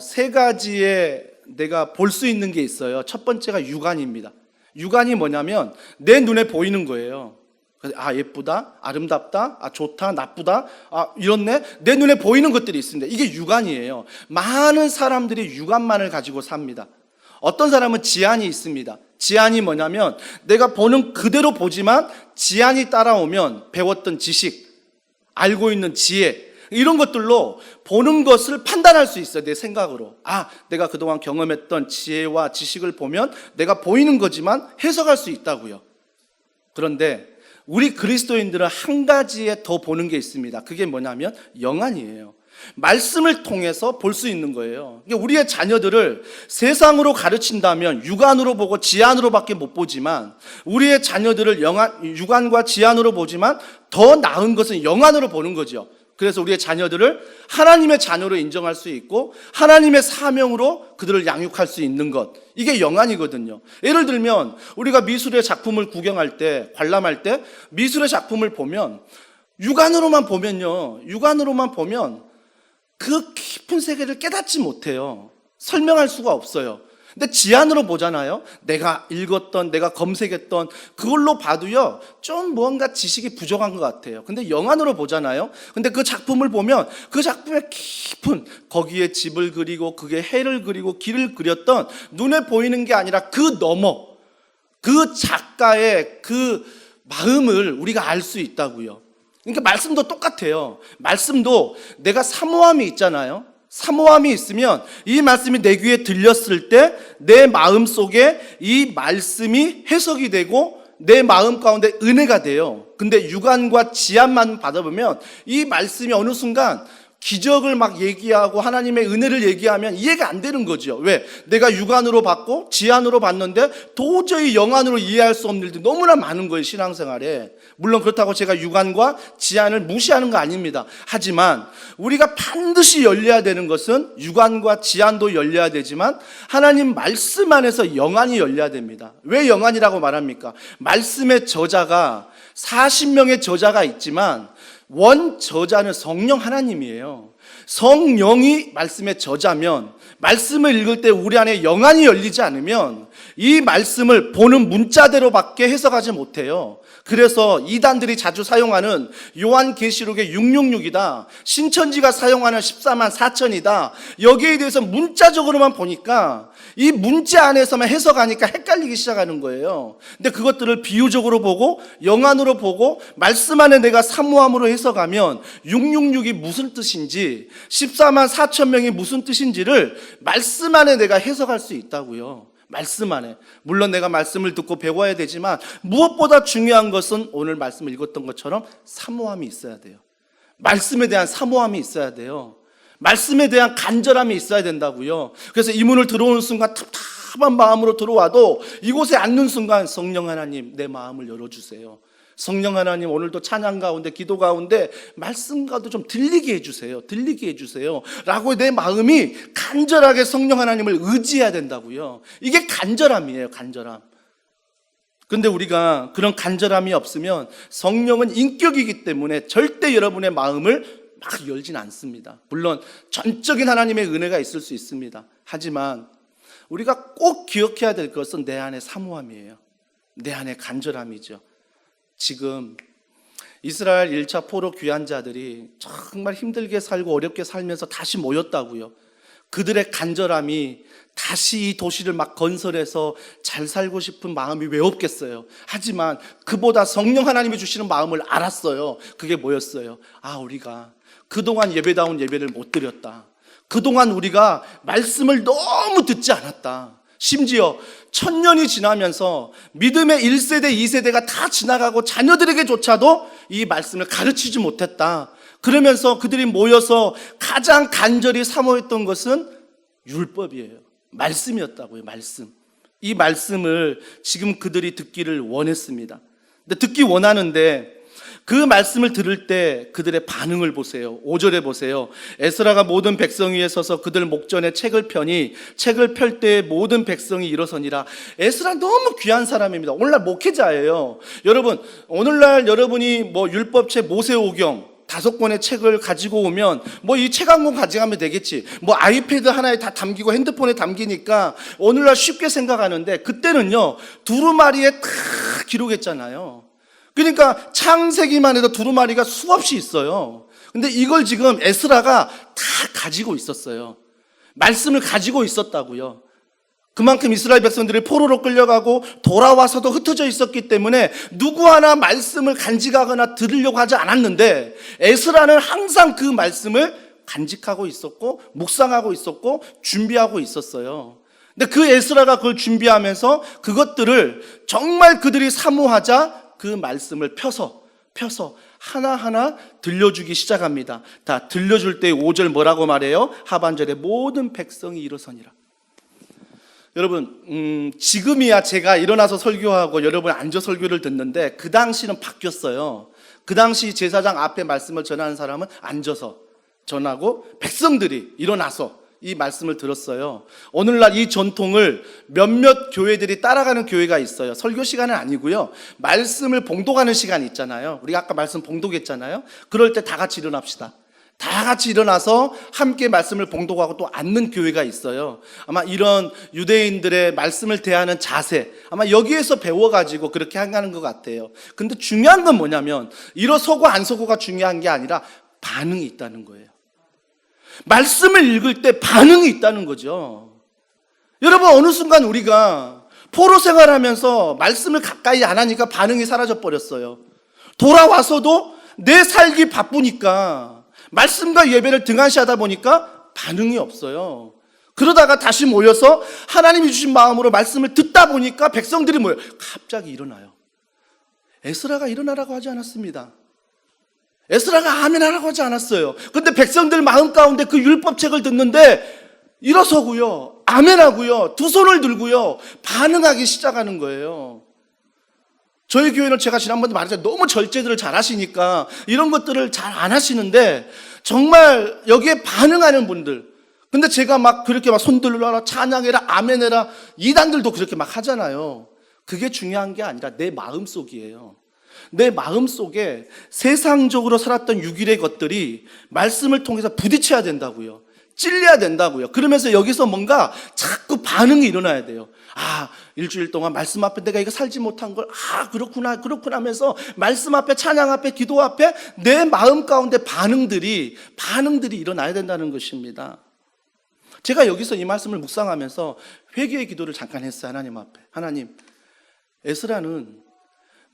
세 가지의 내가 볼 수 있는 게 있어요. 첫 번째가 육안입니다. 육안이 뭐냐면 내 눈에 보이는 거예요. 예쁘다, 아름답다, 좋다, 나쁘다, 이렇네, 내 눈에 보이는 것들이 있습니다. 이게 육안이에요. 많은 사람들이 육안만을 가지고 삽니다. 어떤 사람은 지안이 있습니다. 지안이 뭐냐면 내가 보는 그대로 보지만 지안이 따라오면 배웠던 지식, 알고 있는 지혜, 이런 것들로 보는 것을 판단할 수 있어요. 내 생각으로. 내가 그동안 경험했던 지혜와 지식을 보면 내가 보이는 거지만 해석할 수 있다고요. 그런데 우리 그리스도인들은 한 가지에 더 보는 게 있습니다. 그게 뭐냐면 영안이에요. 말씀을 통해서 볼 수 있는 거예요. 우리의 자녀들을 세상으로 가르친다면 육안으로 보고 지안으로밖에 못 보지만, 우리의 자녀들을 육안과 지안으로 보지만 더 나은 것은 영안으로 보는 거죠. 그래서 우리의 자녀들을 하나님의 자녀로 인정할 수 있고 하나님의 사명으로 그들을 양육할 수 있는 것, 이게 영안이거든요. 예를 들면 우리가 미술의 작품을 구경할 때, 관람할 때 미술의 작품을 보면 육안으로만 보면 그 깊은 세계를 깨닫지 못해요. 설명할 수가 없어요. 근데 지안으로 보잖아요. 내가 읽었던, 내가 검색했던 그걸로 봐도요, 좀 뭔가 지식이 부족한 것 같아요. 근데 영안으로 보잖아요. 근데 그 작품을 보면 그 작품의 깊은, 거기에 집을 그리고 그게 해를 그리고 길을 그렸던 눈에 보이는 게 아니라 그 너머, 그 작가의 그 마음을 우리가 알 수 있다고요. 그러니까 말씀도 똑같아요. 말씀도 내가 사모함이 있잖아요. 사모함이 있으면 이 말씀이 내 귀에 들렸을 때 내 마음 속에 이 말씀이 해석이 되고 내 마음 가운데 은혜가 돼요. 근데 육안과 지안만 받아보면 이 말씀이 어느 순간 기적을 막 얘기하고 하나님의 은혜를 얘기하면 이해가 안 되는 거죠. 왜? 내가 육안으로 받고 지안으로 봤는데 도저히 영안으로 이해할 수 없는 일들이 너무나 많은 거예요, 신앙생활에. 물론 그렇다고 제가 육안과 지안을 무시하는 거 아닙니다. 하지만 우리가 반드시 열려야 되는 것은 육안과 지안도 열려야 되지만 하나님 말씀 안에서 영안이 열려야 됩니다. 왜 영안이라고 말합니까? 말씀의 저자가 40명의 저자가 있지만 원 저자는 성령 하나님이에요. 성령이 말씀의 저자면 말씀을 읽을 때 우리 안에 영안이 열리지 않으면 이 말씀을 보는 문자대로밖에 해석하지 못해요. 그래서 이단들이 자주 사용하는 요한계시록의 666이다, 신천지가 사용하는 14만 4천이다, 여기에 대해서 문자적으로만 보니까 이 문자 안에서만 해석하니까 헷갈리기 시작하는 거예요. 근데 그것들을 비유적으로 보고 영안으로 보고 말씀 안에 내가 사모함으로 해석하면 666이 무슨 뜻인지 14만 4천 명이 무슨 뜻인지를 말씀 안에 내가 해석할 수 있다고요. 말씀 안에. 물론 내가 말씀을 듣고 배워야 되지만 무엇보다 중요한 것은 오늘 말씀을 읽었던 것처럼 사모함이 있어야 돼요. 말씀에 대한 사모함이 있어야 돼요. 말씀에 대한 간절함이 있어야 된다고요. 그래서 이 문을 들어오는 순간 답답한 마음으로 들어와도 이곳에 앉는 순간 성령 하나님, 내 마음을 열어주세요. 성령 하나님, 오늘도 찬양 가운데, 기도 가운데 말씀과도 좀 들리게 해주세요. 들리게 해주세요 라고 내 마음이 간절하게 성령 하나님을 의지해야 된다고요. 이게 간절함이에요. 간절함. 근데 우리가 그런 간절함이 없으면 성령은 인격이기 때문에 절대 여러분의 마음을 막 열진 않습니다. 물론 전적인 하나님의 은혜가 있을 수 있습니다. 하지만 우리가 꼭 기억해야 될 것은 내 안에 사모함이에요. 내 안에 간절함이죠. 지금 이스라엘 1차 포로 귀환자들이 정말 힘들게 살고 어렵게 살면서 다시 모였다고요. 그들의 간절함이 다시 이 도시를 막 건설해서 잘 살고 싶은 마음이 왜 없겠어요. 하지만 그보다 성령 하나님이 주시는 마음을 알았어요. 그게 뭐였어요? 아, 우리가 그동안 예배다운 예배를 못 드렸다. 그동안 우리가 말씀을 너무 듣지 않았다. 심지어 1000년이 지나면서 믿음의 1세대, 2세대가 다 지나가고 자녀들에게조차도 이 말씀을 가르치지 못했다. 그러면서 그들이 모여서 가장 간절히 사모했던 것은 율법이에요. 말씀이었다고요. 말씀. 이 말씀을 지금 그들이 듣기를 원했습니다. 근데 듣기 원하는데 그 말씀을 들을 때 그들의 반응을 보세요. 5절에 보세요. 에스라가 모든 백성 위에 서서 그들 목전에 책을 펴니 책을 펼 때 모든 백성이 일어서니라. 에스라 너무 귀한 사람입니다. 오늘날 목회자예요. 여러분, 오늘날 여러분이 뭐 율법책 모세오경 5권의 책을 가지고 오면 뭐 이 책 한 권 가져가면 되겠지. 뭐 아이패드 하나에 다 담기고 핸드폰에 담기니까 오늘날 쉽게 생각하는데 그때는요, 두루마리에 다 기록했잖아요. 그러니까 창세기만 해도 두루마리가 수없이 있어요. 근데 이걸 지금 에스라가 다 가지고 있었어요. 말씀을 가지고 있었다고요. 그만큼 이스라엘 백성들이 포로로 끌려가고 돌아와서도 흩어져 있었기 때문에 누구 하나 말씀을 간직하거나 들으려고 하지 않았는데 에스라는 항상 그 말씀을 간직하고 있었고 묵상하고 있었고 준비하고 있었어요. 근데 그 에스라가 그걸 준비하면서 그것들을 정말 그들이 사모하자 그 말씀을 펴서 하나하나 들려주기 시작합니다. 다 들려줄 때 5절 뭐라고 말해요? 하반절에 모든 백성이 일어서니라. 여러분, 지금이야 제가 일어나서 설교하고 여러분 앉아 설교를 듣는데 그 당시는 바뀌었어요. 그 당시 제사장 앞에 말씀을 전하는 사람은 앉아서 전하고 백성들이 일어나서 이 말씀을 들었어요. 오늘날 이 전통을 몇몇 교회들이 따라가는 교회가 있어요. 설교 시간은 아니고요. 말씀을 봉독하는 시간이 있잖아요. 우리가 아까 말씀 봉독했잖아요. 그럴 때 다 같이 일어납시다. 다 같이 일어나서 함께 말씀을 봉독하고 또 앉는 교회가 있어요. 아마 이런 유대인들의 말씀을 대하는 자세, 아마 여기에서 배워가지고 그렇게 하는 것 같아요. 근데 중요한 건 뭐냐면 일어서고 안 서고가 중요한 게 아니라 반응이 있다는 거예요. 말씀을 읽을 때 반응이 있다는 거죠. 여러분, 어느 순간 우리가 포로 생활하면서 말씀을 가까이 안 하니까 반응이 사라져 버렸어요. 돌아와서도 내 살기 바쁘니까 말씀과 예배를 등한시하다 보니까 반응이 없어요. 그러다가 다시 모여서 하나님이 주신 마음으로 말씀을 듣다 보니까 백성들이 모여요. 갑자기 일어나요. 에스라가 일어나라고 하지 않았습니다. 에스라가 아멘하라고 하지 않았어요. 근데 백성들 마음 가운데 그 율법책을 듣는데 일어서고요, 아멘하고요, 두 손을 들고요, 반응하기 시작하는 거예요. 저희 교회는 제가 지난번에 말했잖아요. 너무 절제들을 잘 하시니까 이런 것들을 잘 안 하시는데 정말 여기에 반응하는 분들. 근데 제가 막 그렇게 막 손들어라, 찬양해라, 아멘해라, 이단들도 그렇게 막 하잖아요. 그게 중요한 게 아니라 내 마음속이에요. 내 마음속에 세상적으로 살았던 6일의 것들이 말씀을 통해서 부딪혀야 된다고요. 찔려야 된다고요. 그러면서 여기서 뭔가 자꾸 반응이 일어나야 돼요. 아, 일주일 동안 말씀 앞에 내가 이거 살지 못한 걸, 아, 그렇구나 하면서 말씀 앞에, 찬양 앞에, 기도 앞에 내 마음 가운데 반응들이 일어나야 된다는 것입니다. 제가 여기서 이 말씀을 묵상하면서 회개의 기도를 잠깐 했어요. 하나님 앞에. 하나님, 에스라는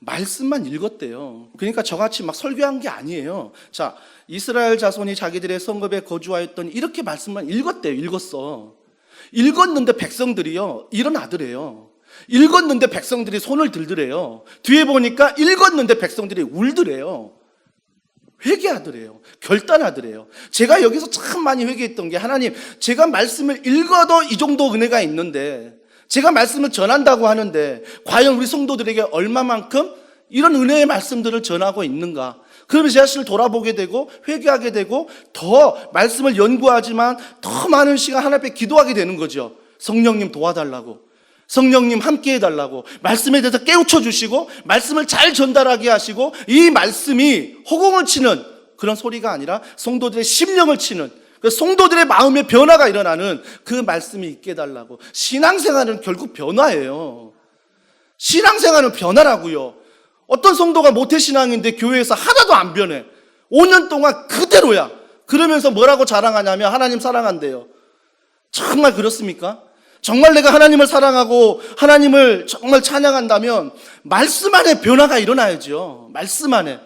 말씀만 읽었대요. 그러니까 저같이 막 설교한 게 아니에요. 자, 이스라엘 자손이 자기들의 성읍에 거주하였던 이렇게 말씀만 읽었대요. 읽었는데 백성들이요, 일어나더래요. 읽었는데 백성들이 손을 들더래요. 뒤에 보니까 읽었는데 백성들이 울더래요. 회개하더래요. 결단하더래요. 제가 여기서 참 많이 회개했던 게, 하나님, 제가 말씀을 읽어도 이 정도 은혜가 있는데, 제가 말씀을 전한다고 하는데 과연 우리 성도들에게 얼마만큼 이런 은혜의 말씀들을 전하고 있는가? 그러면 제 자신을 돌아보게 되고 회개하게 되고 더 말씀을 연구하지만 더 많은 시간 하나님 앞에 기도하게 되는 거죠. 성령님 도와달라고, 성령님 함께 해달라고, 말씀에 대해서 깨우쳐 주시고 말씀을 잘 전달하게 하시고, 이 말씀이 허공을 치는 그런 소리가 아니라 성도들의 심령을 치는, 그 성도들의 마음의 변화가 일어나는 그 말씀이 있게 해달라고. 신앙생활은 결국 변화예요. 신앙생활은 변화라고요. 어떤 성도가 모태신앙인데 교회에서 하나도 안 변해. 5년 동안 그대로야. 그러면서 뭐라고 자랑하냐면 하나님 사랑한대요. 정말 그렇습니까? 정말 내가 하나님을 사랑하고 하나님을 정말 찬양한다면 말씀 안에 변화가 일어나야죠. 말씀 안에.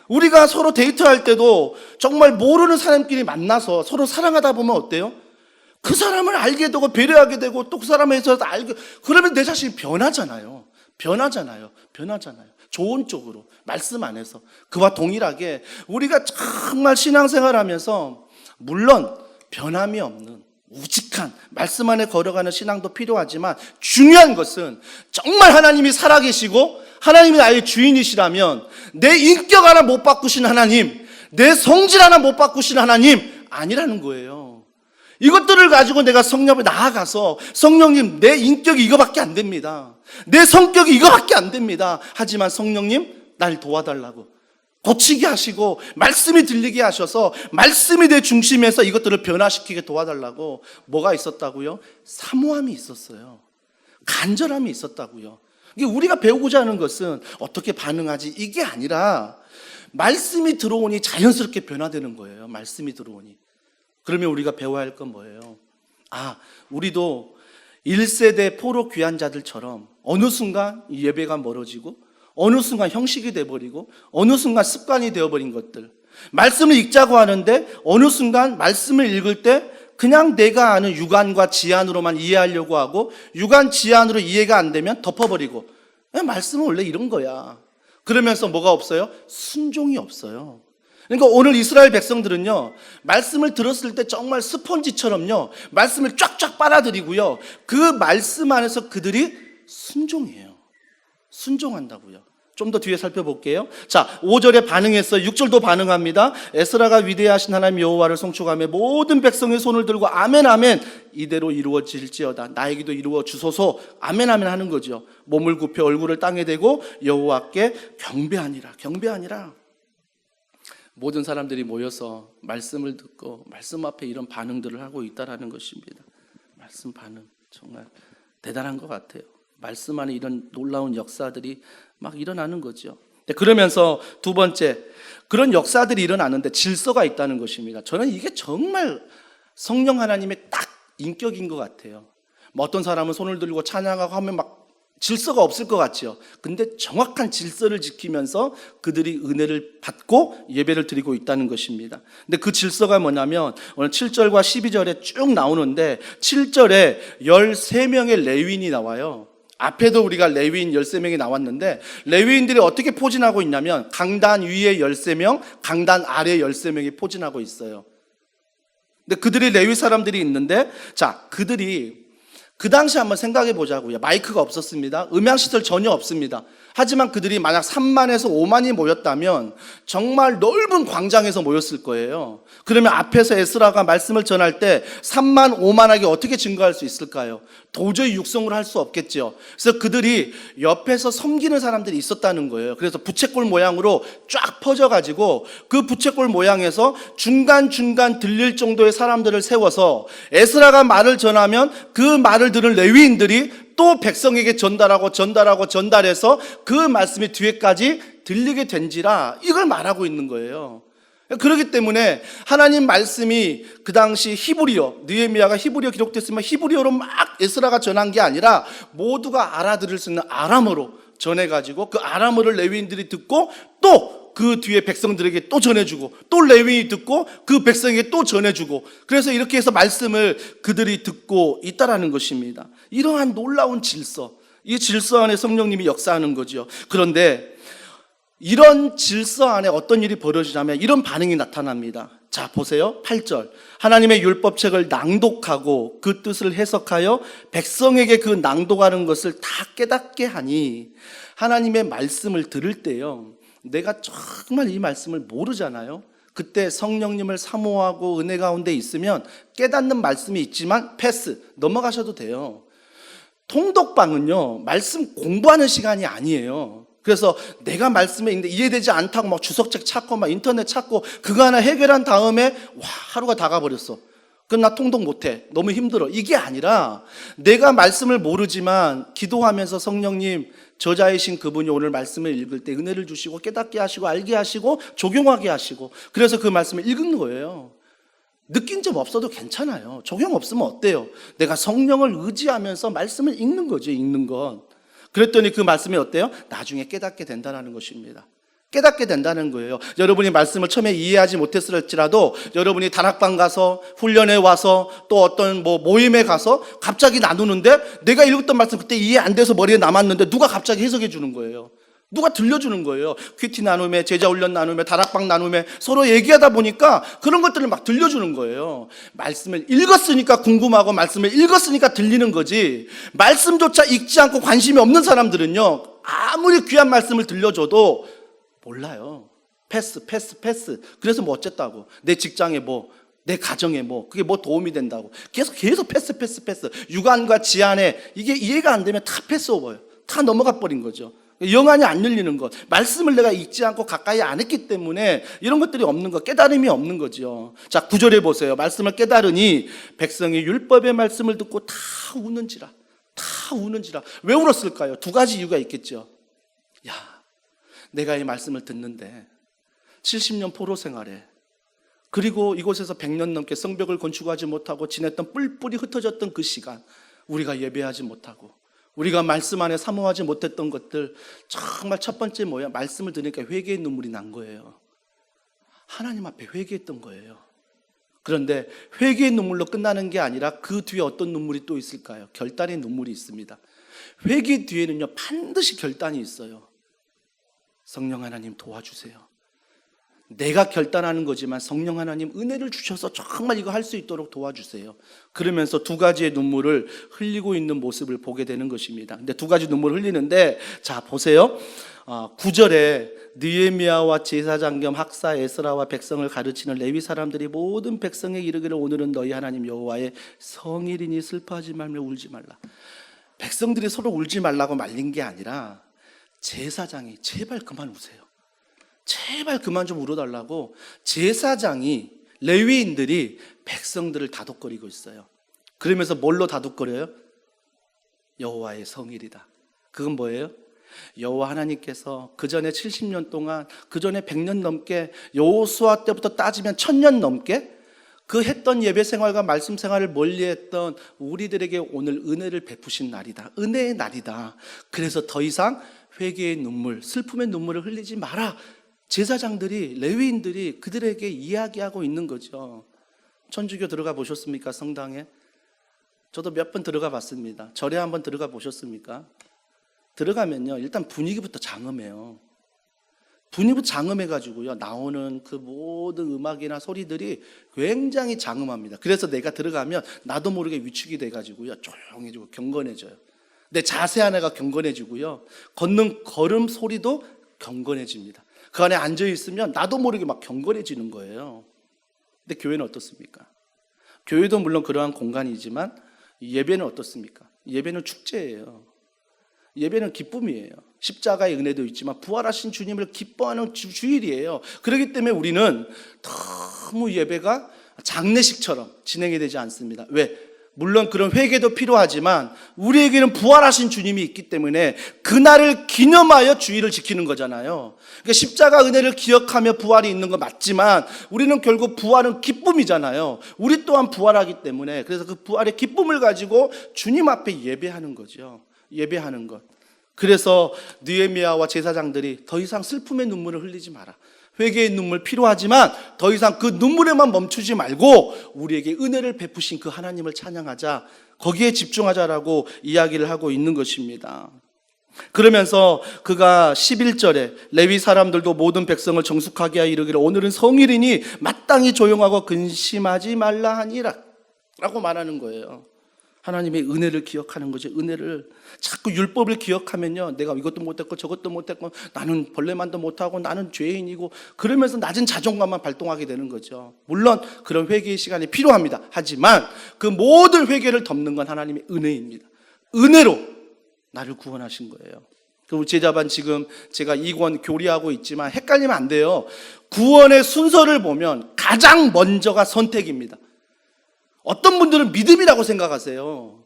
우리가 서로 데이트할 때도 정말 모르는 사람끼리 만나서 서로 사랑하다 보면 어때요? 그 사람을 알게 되고 배려하게 되고 또 그 사람에 대해서 알게, 그러면 내 자신이 변하잖아요. 좋은 쪽으로, 말씀 안에서. 그와 동일하게 우리가 정말 신앙생활하면서 물론 변함이 없는 우직한 말씀 안에 걸어가는 신앙도 필요하지만, 중요한 것은 정말 하나님이 살아계시고 하나님이 나의 주인이시라면 내 인격 하나 못 바꾸신 하나님, 내 성질 하나 못 바꾸신 하나님 아니라는 거예요. 이것들을 가지고 내가 성령 앞에 나아가서, 성령님, 내 인격이 이거밖에 안 됩니다, 내 성격이 이거밖에 안 됩니다, 하지만 성령님 날 도와달라고 고치게 하시고 말씀이 들리게 하셔서 말씀이 내 중심에서 이것들을 변화시키게 도와달라고. 뭐가 있었다고요? 사모함이 있었어요. 간절함이 있었다고요. 이게 우리가 배우고자 하는 것은 어떻게 반응하지 이게 아니라 말씀이 들어오니 자연스럽게 변화되는 거예요. 말씀이 들어오니. 그러면 우리가 배워야 할 건 뭐예요? 아, 우리도 1세대 포로 귀환자들처럼 어느 순간 예배가 멀어지고 어느 순간 형식이 돼버리고 어느 순간 습관이 되어버린 것들, 말씀을 읽자고 하는데 어느 순간 말씀을 읽을 때 그냥 내가 아는 유관과 지안으로만 이해하려고 하고 유관 지안으로 이해가 안 되면 덮어버리고, 말씀은 원래 이런 거야. 그러면서 뭐가 없어요? 순종이 없어요. 그러니까 오늘 이스라엘 백성들은요, 말씀을 들었을 때 정말 스펀지처럼요, 말씀을 쫙쫙 빨아들이고요, 그 말씀 안에서 그들이 순종해요. 순종한다고요. 좀 더 뒤에 살펴볼게요. 자, 5절에 반응했어요. 6절도 반응합니다. 에스라가 위대하신 하나님 여호와를 송축하며 모든 백성의 손을 들고 아멘 아멘 이대로 이루어질지어다. 나에게도 이루어 주소서. 아멘 아멘 하는 거죠. 몸을 굽혀 얼굴을 땅에 대고 여호와께 경배하니라. 경배하니라. 모든 사람들이 모여서 말씀을 듣고 말씀 앞에 이런 반응들을 하고 있다라는 것입니다. 말씀 반응 정말 대단한 것 같아요. 말씀 안에 이런 놀라운 역사들이 막 일어나는 거죠. 그러면서 두 번째, 그런 역사들이 일어나는데 질서가 있다는 것입니다. 저는 이게 정말 성령 하나님의 딱 인격인 것 같아요. 뭐 어떤 사람은 손을 들고 찬양하고 하면 막 질서가 없을 것 같죠. 근데 정확한 질서를 지키면서 그들이 은혜를 받고 예배를 드리고 있다는 것입니다. 근데 그 질서가 뭐냐면 오늘 7절과 12절에 쭉 나오는데 7절에 13명의 레위인이 나와요. 앞에도 우리가 레위인 13명이 나왔는데 레위인들이 어떻게 포진하고 있냐면 강단 위에 13명, 강단 아래 13명이 포진하고 있어요. 근데 그들이 레위 사람들이 있는데 자, 그들이 그 당시 한번 생각해 보자고요. 마이크가 없었습니다. 음향시설 전혀 없습니다. 하지만 그들이 만약 3만에서 5만이 모였다면 정말 넓은 광장에서 모였을 거예요. 그러면 앞에서 에스라가 말씀을 전할 때 3만, 5만하게 어떻게 증거할 수 있을까요? 도저히 육성을 할 수 없겠죠. 그래서 그들이 옆에서 섬기는 사람들이 있었다는 거예요. 그래서 부채꼴 모양으로 쫙 퍼져가지고 그 부채꼴 모양에서 중간중간 들릴 정도의 사람들을 세워서 에스라가 말을 전하면 그 말을 들은 레위인들이 또 백성에게 전달해서 그 말씀이 뒤에까지 들리게 된지라 이걸 말하고 있는 거예요. 그렇기 때문에 하나님 말씀이 그 당시 히브리어, 느헤미야가 히브리어 기록됐으면 히브리어로 막 에스라가 전한 게 아니라 모두가 알아들을 수 있는 아람어로 전해가지고 그 아람어를 레위인들이 듣고 또 그 뒤에 백성들에게 또 전해주고 또 레위인이 듣고 그 백성에게 또 전해주고 그래서 이렇게 해서 말씀을 그들이 듣고 있다라는 것입니다. 이러한 놀라운 질서, 이 질서 안에 성령님이 역사하는 거죠. 그런데 이런 질서 안에 어떤 일이 벌어지냐면 이런 반응이 나타납니다. 자, 보세요. 8절. 하나님의 율법책을 낭독하고 그 뜻을 해석하여 백성에게 그 낭독하는 것을 다 깨닫게 하니 하나님의 말씀을 들을 때요. 내가 정말 이 말씀을 모르잖아요. 그때 성령님을 사모하고 은혜 가운데 있으면 깨닫는 말씀이 있지만 패스, 넘어가셔도 돼요. 통독방은요, 말씀 공부하는 시간이 아니에요. 그래서 내가 말씀에 있는데 이해되지 않다고 막 주석책 찾고 막 인터넷 찾고 그거 하나 해결한 다음에 와, 하루가 다 가버렸어. 그럼 나 통독 못해. 너무 힘들어. 이게 아니라 내가 말씀을 모르지만 기도하면서 성령님, 저자이신 그분이 오늘 말씀을 읽을 때 은혜를 주시고 깨닫게 하시고 알게 하시고 적용하게 하시고 그래서 그 말씀을 읽은 거예요. 느낀 점 없어도 괜찮아요. 적용 없으면 어때요? 내가 성령을 의지하면서 말씀을 읽는 거죠. 읽는 건. 그랬더니 그 말씀이 어때요? 나중에 깨닫게 된다는 것입니다. 깨닫게 된다는 거예요. 여러분이 말씀을 처음에 이해하지 못했을지라도 여러분이 다락방 가서 훈련에 와서 또 어떤 모임에 가서 갑자기 나누는데 내가 읽었던 말씀 그때 이해 안 돼서 머리에 남았는데 누가 갑자기 해석해 주는 거예요. 누가 들려주는 거예요. 큐티 나눔에, 제자 훈련 나눔에, 다락방 나눔에 서로 얘기하다 보니까 그런 것들을 막 들려주는 거예요. 말씀을 읽었으니까 궁금하고 말씀을 읽었으니까 들리는 거지 말씀조차 읽지 않고 관심이 없는 사람들은요 아무리 귀한 말씀을 들려줘도 몰라요. 패스. 그래서 뭐 어쨌다고. 내 직장에 뭐, 내 가정에 뭐, 그게 뭐 도움이 된다고. 계속 패스. 육안과 지안에 이게 이해가 안 되면 다 패스 오버요. 다 넘어가 버린 거죠. 영안이 안 열리는 것. 말씀을 내가 읽지 않고 가까이 안 했기 때문에 이런 것들이 없는 것. 깨달음이 없는 거죠. 자, 9절에 보세요. 말씀을 깨달으니 백성이 율법의 말씀을 듣고 다 우는지라. 왜 울었을까요? 두 가지 이유가 있겠죠. 야, 내가 이 말씀을 듣는데 70년 포로 생활에 그리고 이곳에서 100년 넘게 성벽을 건축하지 못하고 지냈던 뿔뿔이 흩어졌던 그 시간 우리가 예배하지 못하고 우리가 말씀 안에 사모하지 못했던 것들 정말 첫 번째 뭐야? 말씀을 들으니까 회개의 눈물이 난 거예요. 하나님 앞에 회개했던 거예요. 그런데 회개의 눈물로 끝나는 게 아니라 그 뒤에 어떤 눈물이 또 있을까요? 결단의 눈물이 있습니다. 회개 뒤에는요 반드시 결단이 있어요. 성령 하나님 도와주세요. 내가 결단하는 거지만 성령 하나님 은혜를 주셔서 정말 이거 할 수 있도록 도와주세요. 그러면서 두 가지의 눈물을 흘리고 있는 모습을 보게 되는 것입니다. 근데 두 가지 눈물을 흘리는데 자 보세요. 9절에 느헤미야와 제사장 겸 학사 에스라와 백성을 가르치는 레위 사람들이 모든 백성에 이르기를 오늘은 너희 하나님 여호와의 성일이니 슬퍼하지 말며 울지 말라. 백성들이 서로 울지 말라고 말린 게 아니라 제사장이 제발 그만 우세요. 제발 그만 좀 울어달라고 제사장이 레위인들이 백성들을 다독거리고 있어요. 그러면서 뭘로 다독거려요? 여호와의 성일이다. 그건 뭐예요? 여호와 하나님께서 그 전에 70년 동안, 그 전에 100년 넘게, 여호수아 때부터 따지면 1000년 넘게 그 했던 예배 생활과 말씀 생활을 멀리했던 우리들에게 오늘 은혜를 베푸신 날이다. 은혜의 날이다. 그래서 더 이상 회개의 눈물, 슬픔의 눈물을 흘리지 마라. 제사장들이, 레위인들이 그들에게 이야기하고 있는 거죠. 천주교 들어가 보셨습니까? 성당에? 저도 몇 번 들어가 봤습니다. 절에 한번 들어가 보셨습니까? 들어가면요, 일단 분위기부터 장엄해요. 분위기부터 장엄해가지고요, 나오는 그 모든 음악이나 소리들이 굉장히 장엄합니다. 그래서 내가 들어가면 나도 모르게 위축이 돼가지고요, 조용해지고 경건해져요. 내 자세 하나가 경건해지고요, 걷는 걸음 소리도 경건해집니다. 그 안에 앉아있으면 나도 모르게 막 경건해지는 거예요. 근데 교회는 어떻습니까? 교회도 물론 그러한 공간이지만 예배는 어떻습니까? 예배는 축제예요. 예배는 기쁨이에요. 십자가의 은혜도 있지만 부활하신 주님을 기뻐하는 주일이에요. 그렇기 때문에 우리는 너무 예배가 장례식처럼 진행이 되지 않습니다. 왜? 물론 그런 회개도 필요하지만 우리에게는 부활하신 주님이 있기 때문에 그날을 기념하여 주일을 지키는 거잖아요. 그러니까 십자가 은혜를 기억하며 부활이 있는 거 맞지만 우리는 결국 부활은 기쁨이잖아요. 우리 또한 부활하기 때문에, 그래서 그 부활의 기쁨을 가지고 주님 앞에 예배하는 거죠. 예배하는 것. 그래서 느헤미야와 제사장들이 더 이상 슬픔의 눈물을 흘리지 마라. 회개의 눈물 필요하지만 더 이상 그 눈물에만 멈추지 말고 우리에게 은혜를 베푸신 그 하나님을 찬양하자, 거기에 집중하자라고 이야기를 하고 있는 것입니다. 그러면서 그가 11절에 레위 사람들도 모든 백성을 정숙하게 하여 이르기를 오늘은 성일이니 마땅히 조용하고 근심하지 말라 하니라 라고 말하는 거예요. 하나님의 은혜를 기억하는 거죠. 은혜를. 자꾸 율법을 기억하면요, 내가 이것도 못했고 저것도 못했고 나는 벌레만도 못하고 나는 죄인이고 그러면서 낮은 자존감만 발동하게 되는 거죠. 물론 그런 회개의 시간이 필요합니다. 하지만 그 모든 회개를 덮는 건 하나님의 은혜입니다. 은혜로 나를 구원하신 거예요. 그 제자반 지금 제가 2권 교리하고 있지만 헷갈리면 안 돼요. 구원의 순서를 보면 가장 먼저가 선택입니다. 어떤 분들은 믿음이라고 생각하세요.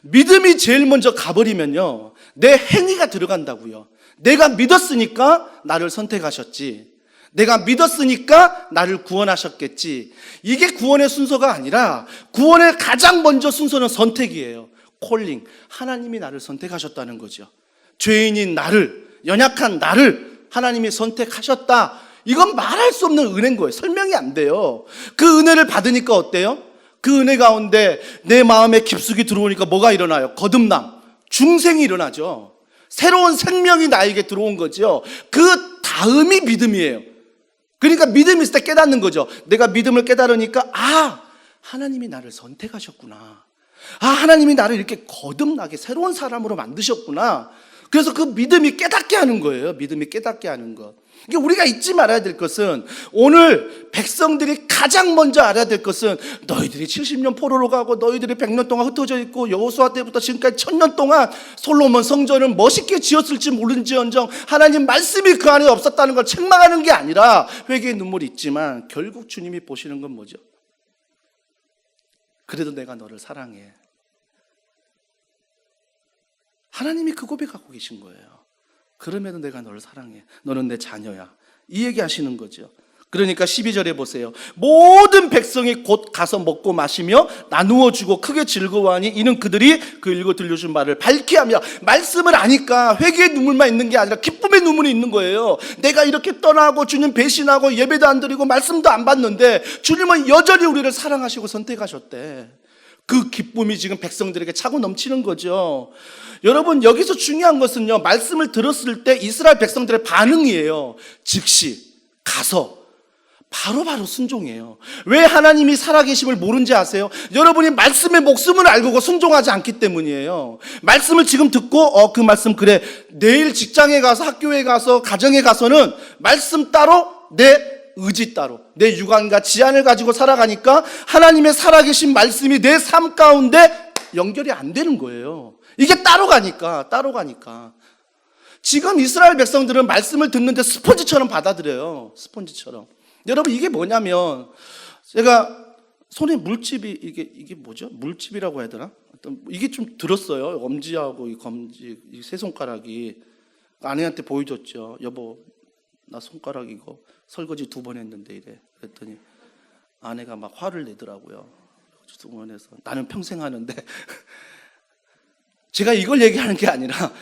믿음이 제일 먼저 가버리면요, 내 행위가 들어간다고요. 내가 믿었으니까 나를 선택하셨지, 내가 믿었으니까 나를 구원하셨겠지. 이게 구원의 순서가 아니라 구원의 가장 먼저 순서는 선택이에요. 콜링. 하나님이 나를 선택하셨다는 거죠. 죄인인 나를, 연약한 나를 하나님이 선택하셨다. 이건 말할 수 없는 은혜인 거예요. 설명이 안 돼요. 그 은혜를 받으니까 어때요? 그 은혜 가운데 내 마음에 깊숙이 들어오니까 뭐가 일어나요? 거듭남, 중생이 일어나죠. 새로운 생명이 나에게 들어온 거죠. 그 다음이 믿음이에요. 그러니까 믿음이 있을 때 깨닫는 거죠. 내가 믿음을 깨달으니까 하나님이 나를 선택하셨구나. 하나님이 나를 이렇게 거듭나게 새로운 사람으로 만드셨구나. 그래서 그 믿음이 깨닫게 하는 거예요. 믿음이 깨닫게 하는 것. 이게 우리가 잊지 말아야 될 것은, 오늘 백성들이 가장 먼저 알아야 될 것은, 너희들이 70년 포로로 가고 너희들이 100년 동안 흩어져 있고 여호수아 때부터 지금까지 1000년 동안 솔로몬 성전을 멋있게 지었을지 모른지언정 하나님 말씀이 그 안에 없었다는 걸 책망하는 게 아니라, 회개의 눈물이 있지만 결국 주님이 보시는 건 뭐죠? 그래도 내가 너를 사랑해. 하나님이 그 고백하고 계신 거예요. 그럼에도 내가 너를 사랑해. 너는 내 자녀야. 이 얘기 하시는 거죠. 그러니까 12절에 보세요. 모든 백성이 곧 가서 먹고 마시며 나누어 주고 크게 즐거워하니 이는 그들이 그 읽어 들려준 말을 밝게 하며, 말씀을 아니까 회개의 눈물만 있는 게 아니라 기쁨의 눈물이 있는 거예요. 내가 이렇게 떠나고 주님 배신하고 예배도 안 드리고 말씀도 안 받는데 주님은 여전히 우리를 사랑하시고 선택하셨대. 그 기쁨이 지금 백성들에게 차고 넘치는 거죠. 여러분, 여기서 중요한 것은요, 말씀을 들었을 때 이스라엘 백성들의 반응이에요. 즉시 가서 바로바로 순종해요. 왜 하나님이 살아계심을 모른지 아세요? 여러분이 말씀의 목숨을 알고 순종하지 않기 때문이에요. 말씀을 지금 듣고 그 말씀 그래, 내일 직장에 가서 학교에 가서 가정에 가서는 말씀 따로 내 의지 따로 내 육안과 지안을 가지고 살아가니까 하나님의 살아계신 말씀이 내 삶 가운데 연결이 안 되는 거예요. 이게 따로 가니까. 지금 이스라엘 백성들은 말씀을 듣는데 스펀지처럼 받아들여요. 스펀지처럼. 여러분 이게 뭐냐면, 제가 손에 물집이 이게 뭐죠? 물집이라고 해야 되나? 이게 좀 들었어요. 엄지하고 이 검지, 이 세 손가락이. 아내한테 보여줬죠. 여보, 나 손가락 이거 설거지 2번 했는데 이래. 그랬더니 아내가 막 화를 내더라고요. 주문해서 나는 평생 하는데 제가 이걸 얘기하는 게 아니라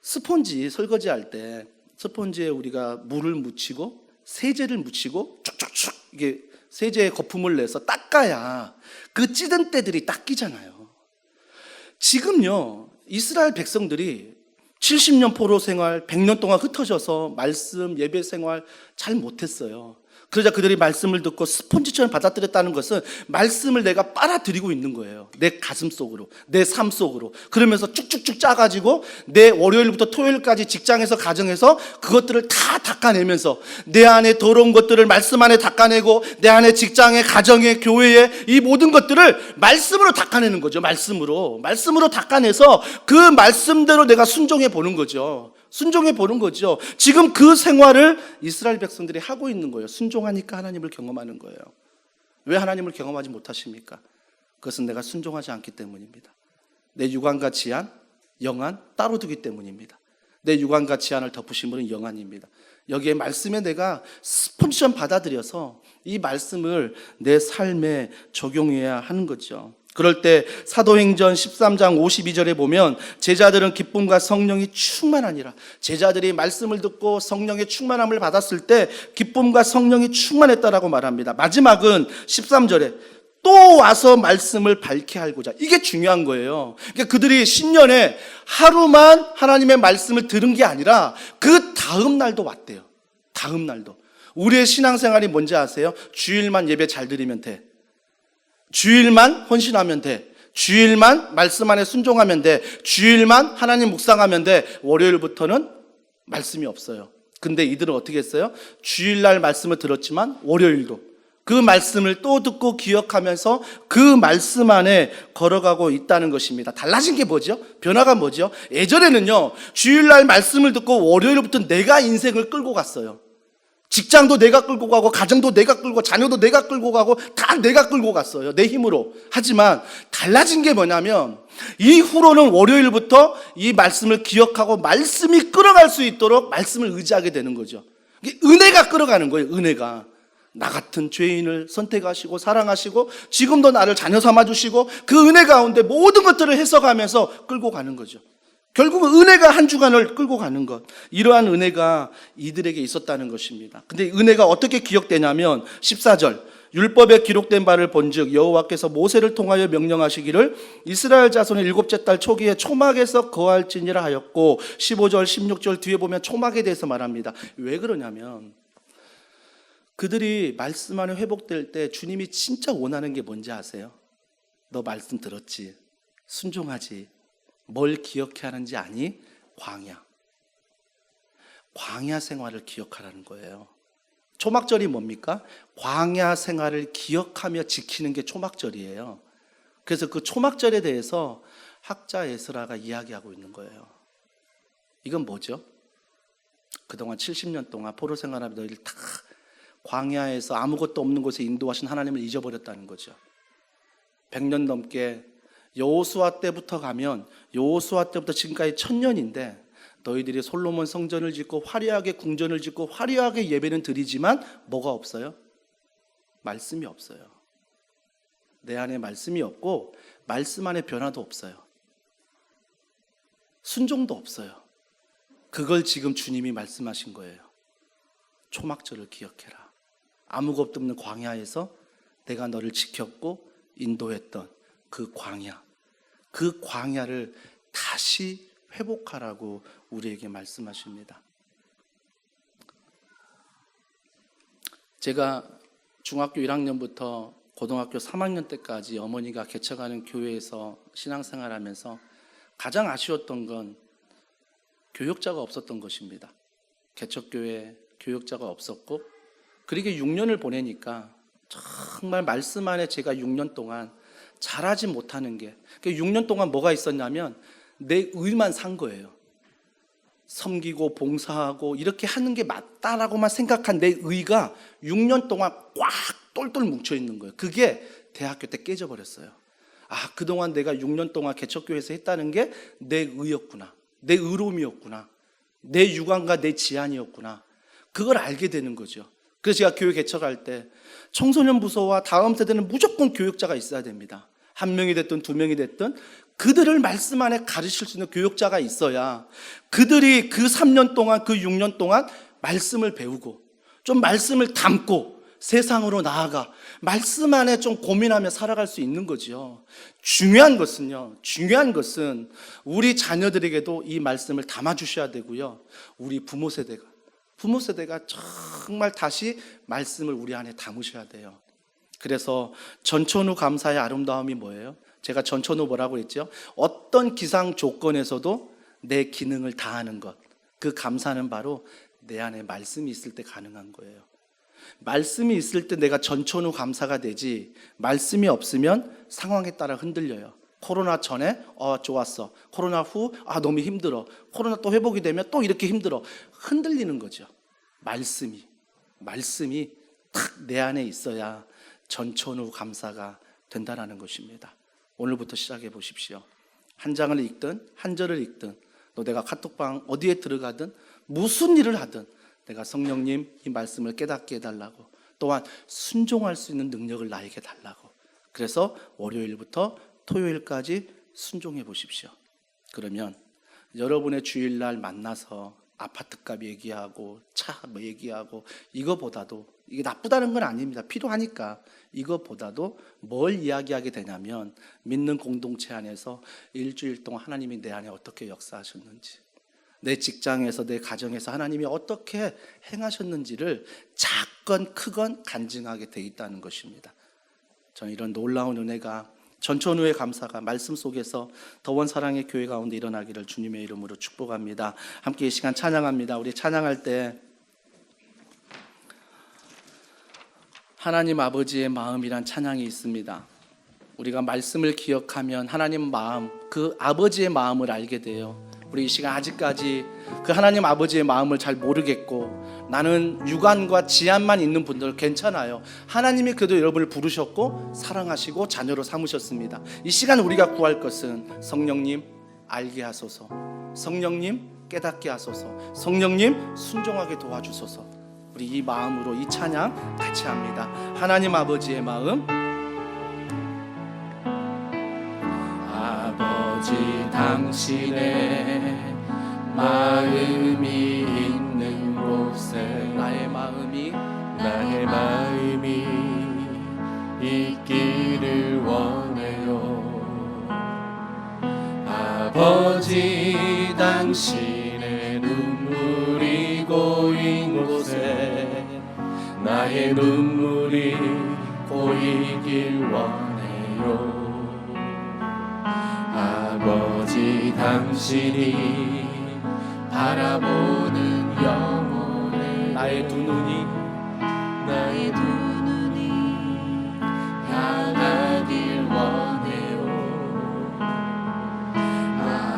스펀지 설거지할 때 스펀지에 우리가 물을 묻히고 세제를 묻히고 쭉쭉쭉 이게 세제의 거품을 내서 닦아야 그 찌든 때들이 닦이잖아요. 지금요 이스라엘 백성들이 70년 포로 생활, 100년 동안 흩어져서 말씀, 예배 생활 잘 못했어요. 그러자 그들이 말씀을 듣고 스펀지처럼 받아들였다는 것은 말씀을 내가 빨아들이고 있는 거예요. 내 가슴 속으로, 내 삶 속으로. 그러면서 쭉쭉쭉 짜가지고 내 월요일부터 토요일까지 직장에서 가정에서 그것들을 다 닦아내면서 내 안에 더러운 것들을 말씀 안에 닦아내고 내 안에 직장에, 가정에, 교회에 이 모든 것들을 말씀으로 닦아내는 거죠. 말씀으로 닦아내서 그 말씀대로 내가 순종해 보는 거죠. 지금 그 생활을 이스라엘 백성들이 하고 있는 거예요. 순종하니까 하나님을 경험하는 거예요. 왜 하나님을 경험하지 못하십니까? 그것은 내가 순종하지 않기 때문입니다. 내 육안과 지안, 영안 따로 두기 때문입니다. 내 육안과 지안을 덮으신 분은 영안입니다. 여기에 말씀에 내가 스폰지처럼 받아들여서 이 말씀을 내 삶에 적용해야 하는 거죠. 그럴 때 사도행전 13장 52절에 보면 제자들은 기쁨과 성령이 충만하니라. 제자들이 말씀을 듣고 성령의 충만함을 받았을 때 기쁨과 성령이 충만했다라고 말합니다. 마지막은 13절에 또 와서 말씀을 밝게 알고자. 이게 중요한 거예요. 그러니까 그들이 신년에 하루만 하나님의 말씀을 들은 게 아니라 그 다음 날도 왔대요. 다음 날도. 우리의 신앙생활이 뭔지 아세요? 주일만 예배 잘 드리면 돼. 주일만 헌신하면 돼. 주일만 말씀 안에 순종하면 돼. 주일만 하나님 묵상하면 돼. 월요일부터는 말씀이 없어요. 근데 이들은 어떻게 했어요? 주일날 말씀을 들었지만 월요일도 그 말씀을 또 듣고 기억하면서 그 말씀 안에 걸어가고 있다는 것입니다. 달라진 게 뭐죠? 변화가 뭐죠? 예전에는요 주일날 말씀을 듣고 월요일부터 내가 인생을 끌고 갔어요. 직장도 내가 끌고 가고 가정도 내가 끌고 자녀도 내가 끌고 가고 다 내가 끌고 갔어요. 내 힘으로. 하지만 달라진 게 뭐냐면 이후로는 월요일부터 이 말씀을 기억하고 말씀이 끌어갈 수 있도록 말씀을 의지하게 되는 거죠. 은혜가 끌어가는 거예요. 은혜가. 나 같은 죄인을 선택하시고 사랑하시고 지금도 나를 자녀 삼아주시고 그 은혜 가운데 모든 것들을 해석하면서 끌고 가는 거죠. 결국은 은혜가 한 주간을 끌고 가는 것, 이러한 은혜가 이들에게 있었다는 것입니다. 근데 은혜가 어떻게 기억되냐면 14절 율법에 기록된 바를 본즉 여호와께서 모세를 통하여 명령하시기를 이스라엘 자손의 7째 달 초기에 초막에서 거할지니라 하였고 15절 16절 뒤에 보면 초막에 대해서 말합니다. 왜 그러냐면 그들이 말씀 안에 회복될 때 주님이 진짜 원하는 게 뭔지 아세요? 너 말씀 들었지? 순종하지? 뭘 기억해야 하는지 아니? 광야 생활을 기억하라는 거예요. 초막절이 뭡니까? 광야 생활을 기억하며 지키는 게 초막절이에요. 그래서 그 초막절에 대해서 학자 에스라가 이야기하고 있는 거예요. 이건 뭐죠? 그동안 70년 동안 포로 생활하며 너희를 다 광야에서 아무것도 없는 곳에 인도하신 하나님을 잊어버렸다는 거죠. 100년 넘게 여호수아 때부터 가면 여호수아 때부터 지금까지 1000년인데 너희들이 솔로몬 성전을 짓고 화려하게 궁전을 짓고 화려하게 예배는 드리지만 뭐가 없어요? 말씀이 없어요. 내 안에 말씀이 없고 말씀 안에 변화도 없어요. 순종도 없어요. 그걸 지금 주님이 말씀하신 거예요. 초막절을 기억해라. 아무것도 없는 광야에서 내가 너를 지켰고 인도했던 그 광야를 다시 회복하라고 우리에게 말씀하십니다. 제가 중학교 1학년부터 고등학교 3학년 때까지 어머니가 개척하는 교회에서 신앙생활하면서 가장 아쉬웠던 건 교역자가 없었던 것입니다. 개척교회 교역자가 없었고, 그리고 6년을 보내니까 정말 말씀 안에 제가 6년 동안 잘하지 못하는 게, 6년 동안 뭐가 있었냐면 내 의만 산 거예요. 섬기고 봉사하고 이렇게 하는 게 맞다라고만 생각한 내 의가 6년 동안 꽉 똘똘 뭉쳐 있는 거예요. 그게 대학교 때 깨져버렸어요. 아, 그동안 내가 6년 동안 개척교회에서 했다는 게 내 의였구나, 내 의로움이었구나, 내 유관과 내 지안이었구나, 그걸 알게 되는 거죠. 그래서 제가 교회 개척할 때 청소년 부서와 다음 세대는 무조건 교역자가 있어야 됩니다. 1명이 됐든 2명이 됐든 그들을 말씀 안에 가르칠 수 있는 교역자가 있어야 그들이 그 3년 동안, 그 6년 동안 말씀을 배우고 좀 말씀을 담고 세상으로 나아가 말씀 안에 좀 고민하며 살아갈 수 있는 거죠. 중요한 것은 우리 자녀들에게도 이 말씀을 담아주셔야 되고요. 우리 부모 세대가 정말 다시 말씀을 우리 안에 담으셔야 돼요. 그래서 전천후 감사의 아름다움이 뭐예요? 제가 전천후 뭐라고 했죠? 어떤 기상 조건에서도 내 기능을 다하는 것, 그 감사는 바로 내 안에 말씀이 있을 때 가능한 거예요. 말씀이 있을 때 내가 전천후 감사가 되지, 말씀이 없으면 상황에 따라 흔들려요. 코로나 전에 좋았어, 코로나 후 너무 힘들어, 코로나 또 회복이 되면 또 이렇게 힘들어, 흔들리는 거죠. 말씀이 딱 내 안에 있어야 전천후 감사가 된다라는 것입니다. 오늘부터 시작해 보십시오. 한 장을 읽든 한 절을 읽든, 또 내가 카톡방 어디에 들어가든 무슨 일을 하든 내가 성령님 이 말씀을 깨닫게 해달라고, 또한 순종할 수 있는 능력을 나에게 달라고. 그래서 월요일부터 토요일까지 순종해 보십시오. 그러면 여러분의 주일날 만나서 아파트값 얘기하고 차 얘기하고, 이거보다도, 이게 나쁘다는 건 아닙니다. 필요하니까. 이거보다도 뭘 이야기하게 되냐면 믿는 공동체 안에서 일주일 동안 하나님이 내 안에 어떻게 역사하셨는지, 내 직장에서 내 가정에서 하나님이 어떻게 행하셨는지를 작건 크건 간증하게 돼 있다는 것입니다. 저는 이런 놀라운 은혜가, 전천후의 감사가 말씀 속에서 더원 사랑의 교회 가운데 일어나기를 주님의 이름으로 축복합니다. 함께 이 시간 찬양합니다. 우리 찬양할 때 하나님 아버지의 마음이란 찬양이 있습니다. 우리가 말씀을 기억하면 하나님 마음, 그 아버지의 마음을 알게 돼요. 우리 이 시간 아직까지 그 하나님 아버지의 마음을 잘 모르겠고 나는 유관과 지안만 있는 분들 괜찮아요. 하나님이 그래도 여러분을 부르셨고 사랑하시고 자녀로 삼으셨습니다. 이 시간 우리가 구할 것은 성령님 알게 하소서, 성령님 깨닫게 하소서, 성령님 순종하게 도와주소서. 우리 이 마음으로 이 찬양 같이 합니다. 하나님 아버지의 마음, 아버지 당신의 마음이 있는 곳에 나의 마음이 있기를 원해요. 아버지 당신의 눈물이 고인 곳에 나의 눈물이 고이길 원해요. 아버지 당신이 바라보는 영혼의 나의 두 눈이 향하길 원해요.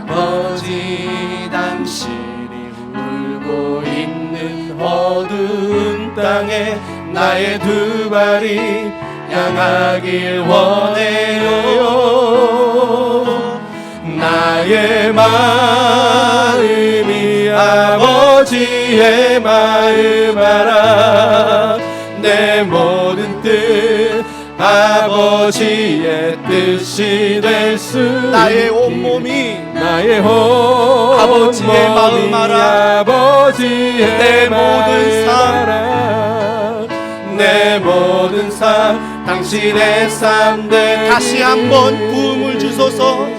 아버지 당신이 울고 있는 어두운 땅에 나의 두 발이 향하길 원해요. 나의 마음이 아버지의 마음 알아. 내 모든 뜻 아버지의 뜻이 될 수 있게 나의 온몸이 아버지의 마음 알아. 아버지의 내 모든 삶, 내 모든 삶 당신의 삶 되 다시 한번 부음을 주소서.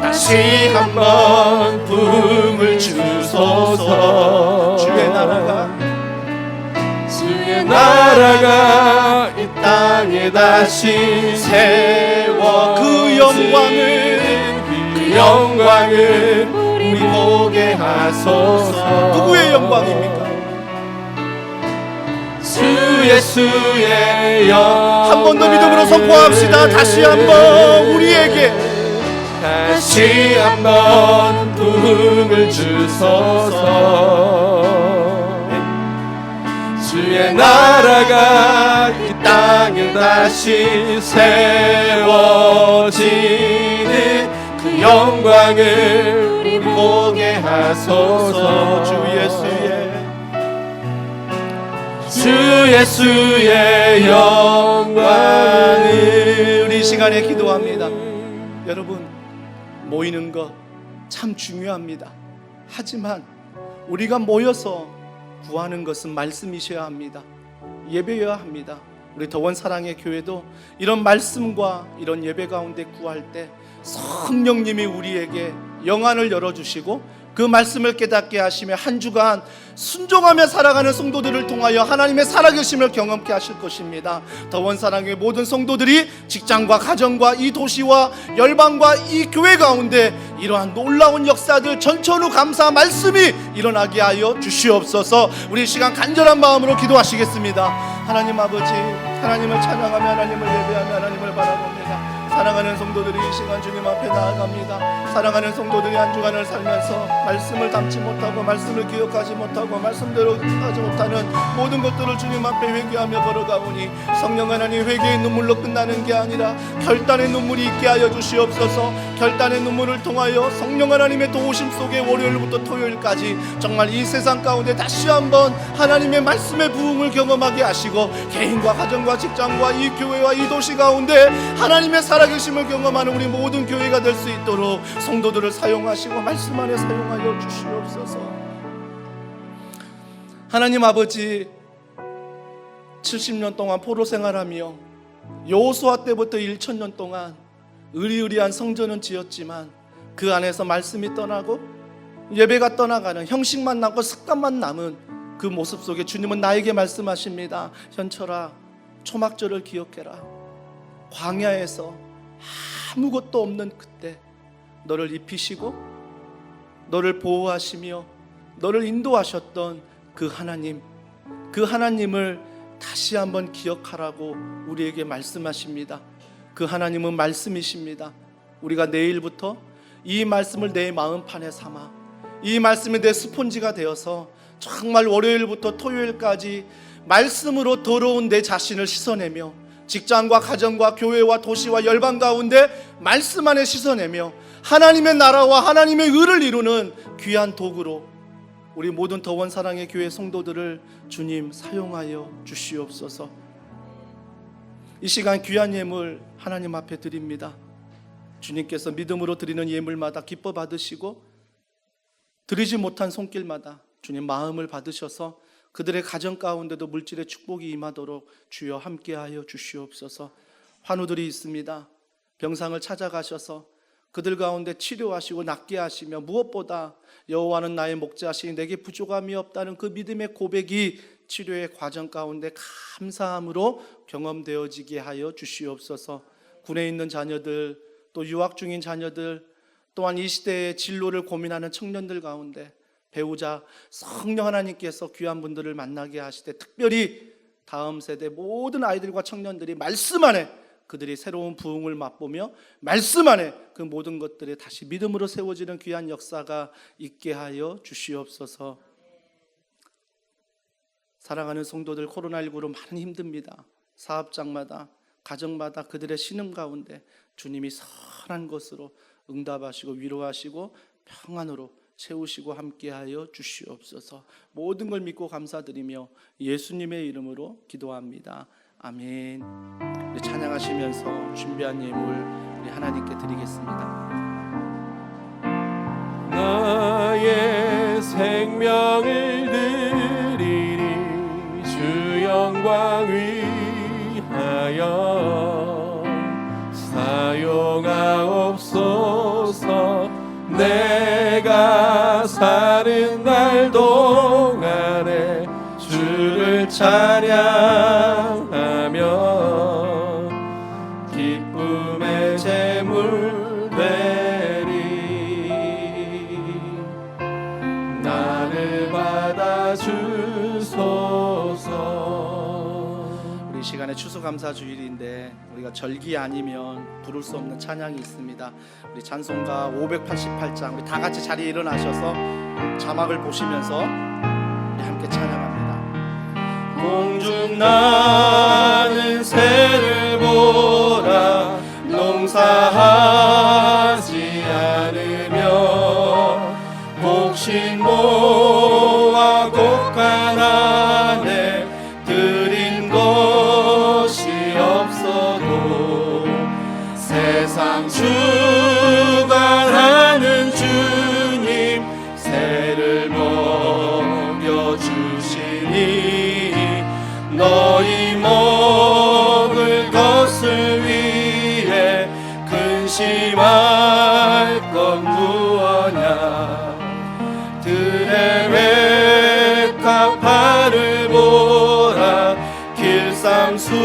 다시 한번 부음을 주소서. 주의 나라가 나라가 이 땅에 다시 세워 그 영광을 우리 보게 하소서. 누구의 영광입니까? 주 예수의 영광. 한 번 더 믿음으로 선포합시다. 다시 한번 우리에게 다시 한번 부흥을 주소서. 주의 나라가 이 땅에 다시 세워지는 그 영광을 우리 보게 하소서. 주 예수의 영광을. 우리 시간에 기도합니다. 여러분, 모이는 것 참 중요합니다. 하지만 우리가 모여서 구하는 것은 말씀이셔야 합니다. 예배여야 합니다. 우리 더원 사랑의 교회도 이런 말씀과 이런 예배 가운데 구할 때 성령님이 우리에게 영안을 열어주시고 그 말씀을 깨닫게 하시며 한 주간 순종하며 살아가는 성도들을 통하여 하나님의 살아계심을 경험케 하실 것입니다. 더원 사랑의 모든 성도들이 직장과 가정과 이 도시와 열방과 이 교회 가운데 이러한 놀라운 역사들, 전천후 감사 말씀이 일어나게 하여 주시옵소서. 우리 시간 간절한 마음으로 기도하시겠습니다. 하나님 아버지, 하나님을 찬양하며 하나님을 예배하며 하나님을 바라봅니다. 사랑하는 성도들이 이 시간 주님 앞에 나아갑니다. 사랑하는 성도들이 한 주간을 살면서 말씀을 담지 못하고 말씀을 기억하지 못하고 말씀대로 하지 못하는 모든 것들을 주님 앞에 회개하며 걸어가오니 성령 하나님, 회개의 눈물로 끝나는 게 아니라 결단의 눈물이 있게 하여 주시옵소서. 결단의 눈물을 통하여 성령 하나님의 도우심 속에 월요일부터 토요일까지 정말 이 세상 가운데 다시 한번 하나님의 말씀의 부흥을 경험하게 하시고 개인과 가정과 직장과 이 교회와 이 도시 가운데 하나님의 살아계심을 경험하는 우리 모든 교회가 될 수 있도록 성도들을 사용하시고 말씀 안에 사용하여 주시옵소서. 하나님 아버지, 70년 동안 포로 생활하며 여호수아 때부터 1000년 동안 의리의리한 성전은 지었지만 그 안에서 말씀이 떠나고 예배가 떠나가는, 형식만 남고 습관만 남은 그 모습 속에 주님은 나에게 말씀하십니다. 현철아, 초막절을 기억해라. 광야에서 아무것도 없는 그때 너를 입히시고 너를 보호하시며 너를 인도하셨던 그 하나님, 그 하나님을 다시 한번 기억하라고 우리에게 말씀하십니다. 그 하나님은 말씀이십니다. 우리가 내일부터 이 말씀을 내 마음판에 삼아 이 말씀이 내 스폰지가 되어서 정말 월요일부터 토요일까지 말씀으로 더러운 내 자신을 씻어내며 직장과 가정과 교회와 도시와 열방 가운데 말씀 안에 씻어내며 하나님의 나라와 하나님의 의를 이루는 귀한 도구로 우리 모든 더원 사랑의 교회 성도들을 주님 사용하여 주시옵소서. 이 시간 귀한 예물 하나님 앞에 드립니다. 주님께서 믿음으로 드리는 예물마다 기뻐 받으시고 드리지 못한 손길마다 주님 마음을 받으셔서 그들의 가정 가운데도 물질의 축복이 임하도록 주여 함께하여 주시옵소서. 환우들이 있습니다. 병상을 찾아가셔서 그들 가운데 치료하시고 낫게 하시며 무엇보다 여호와는 나의 목자시니 내게 부족함이 없다는 그 믿음의 고백이 치료의 과정 가운데 감사함으로 경험되어지게 하여 주시옵소서. 군에 있는 자녀들, 또 유학 중인 자녀들, 또한 이 시대의 진로를 고민하는 청년들 가운데 배우자 성령 하나님께서 귀한 분들을 만나게 하시되 특별히 다음 세대 모든 아이들과 청년들이 말씀 안에 그들이 새로운 부흥을 맛보며 말씀 안에 그 모든 것들이 다시 믿음으로 세워지는 귀한 역사가 있게 하여 주시옵소서. 사랑하는 성도들, 코로나19로 많이 힘듭니다. 사업장마다 가정마다 그들의 신음 가운데 주님이 선한 것으로 응답하시고 위로하시고 평안으로 채우시고 함께하여 주시옵소서. 모든 걸 믿고 감사드리며 예수님의 이름으로 기도합니다. 아멘. 우리 찬양하시면서 준비한 예물 우리 하나님께 드리겠습니다. 나의 생명을 드리니 주 영광 위하여 사용하옵소서. 내가 사는 날 동안에 주를 찬양하며 기쁨의 제물 되리. 나를 받아주소서. 우리 시간에 추수감사주일인데 우리가 절기 아니면 부를 수 없는 찬양이 있습니다. 우리 찬송가 588장 우리 다 같이 자리에 일어나셔서 자막을 보시면서 우리 함께 찬양합니다. 공중 나는 새를 보라. 농사하지 않으며 곡식 모아 곡간 안에 들인 것이 없어도 세상 주관하는 주님 새를 먹여주시니 너희 먹을 것을 위해 근심할 건 무엇냐. 들의 외가파를 보라. 길쌈수고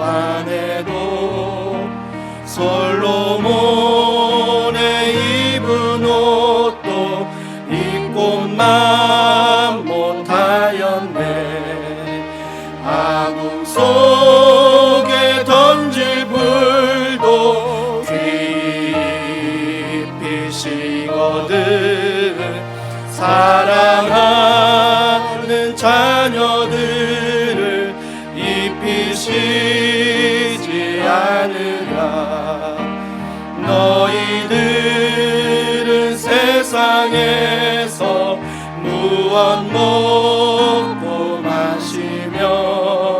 안에도 솔로몬의 입은 옷도 입고만 못하였네. 아궁 속에 던질 불도 깊이시거든. 사랑하는 자녀들을 입히시지 않으라. 너희들은 세상에서 무엇 먹고 마시며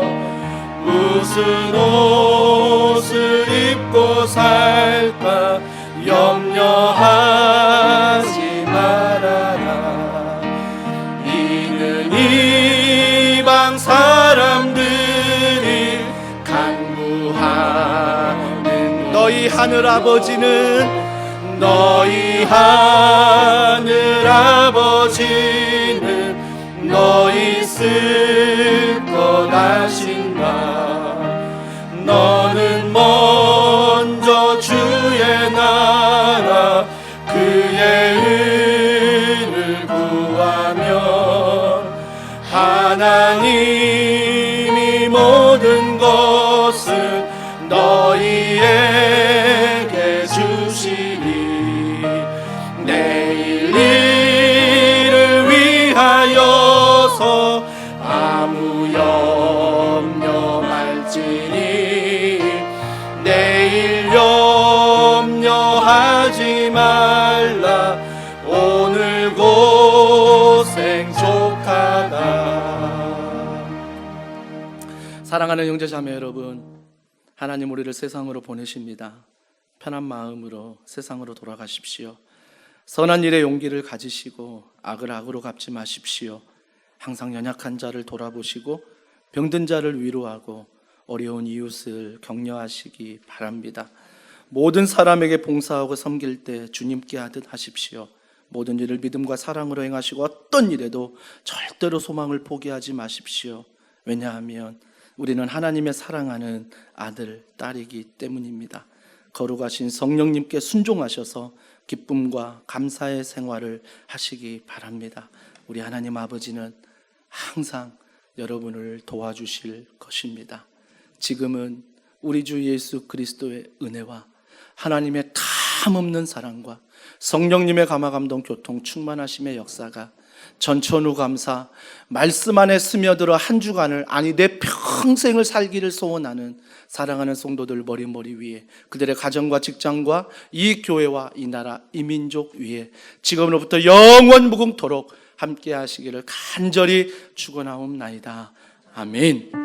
무슨 옷을 입고 살까 염려하지 말아라. 이는 이방 사람들이 간구하는 너희 하늘 아버지는 너희 하늘 아버지는 너희 쓸 것 아신다. 너는 먼저 주의 나라 그의 의를 구하면 하나님이 모든 것을 너희에게 주시니 내일 일을 위하여서 아무 염려 말지니 내일 염려하지 말라. 오늘 고생 족하다. 사랑하는 형제자매 여러분, 하나님 우리를 세상으로 보내십니다. 편한 마음으로 세상으로 돌아가십시오. 선한 일에 용기를 가지시고 악을 악으로 갚지 마십시오. 항상 연약한 자를 돌아보시고 병든 자를 위로하고 어려운 이웃을 격려하시기 바랍니다. 모든 사람에게 봉사하고 섬길 때 주님께 하듯 하십시오. 모든 일을 믿음과 사랑으로 행하시고 어떤 일에도 절대로 소망을 포기하지 마십시오. 왜냐하면 우리는 하나님의 사랑하는 아들, 딸이기 때문입니다. 거룩하신 성령님께 순종하셔서 기쁨과 감사의 생활을 하시기 바랍니다. 우리 하나님 아버지는 항상 여러분을 도와주실 것입니다. 지금은 우리 주 예수 그리스도의 은혜와 하나님의 감없는 사랑과 성령님의 감화감동 교통 충만하심의 역사가 전천후 감사 말씀 안에 스며들어 한 주간을 아니 내 평생을 살기를 소원하는 사랑하는 성도들 머리 위에 그들의 가정과 직장과 이 교회와 이 나라 이 민족 위에 지금으로부터 영원 무궁토록 함께 하시기를 간절히 축원하옵나이다. 아멘.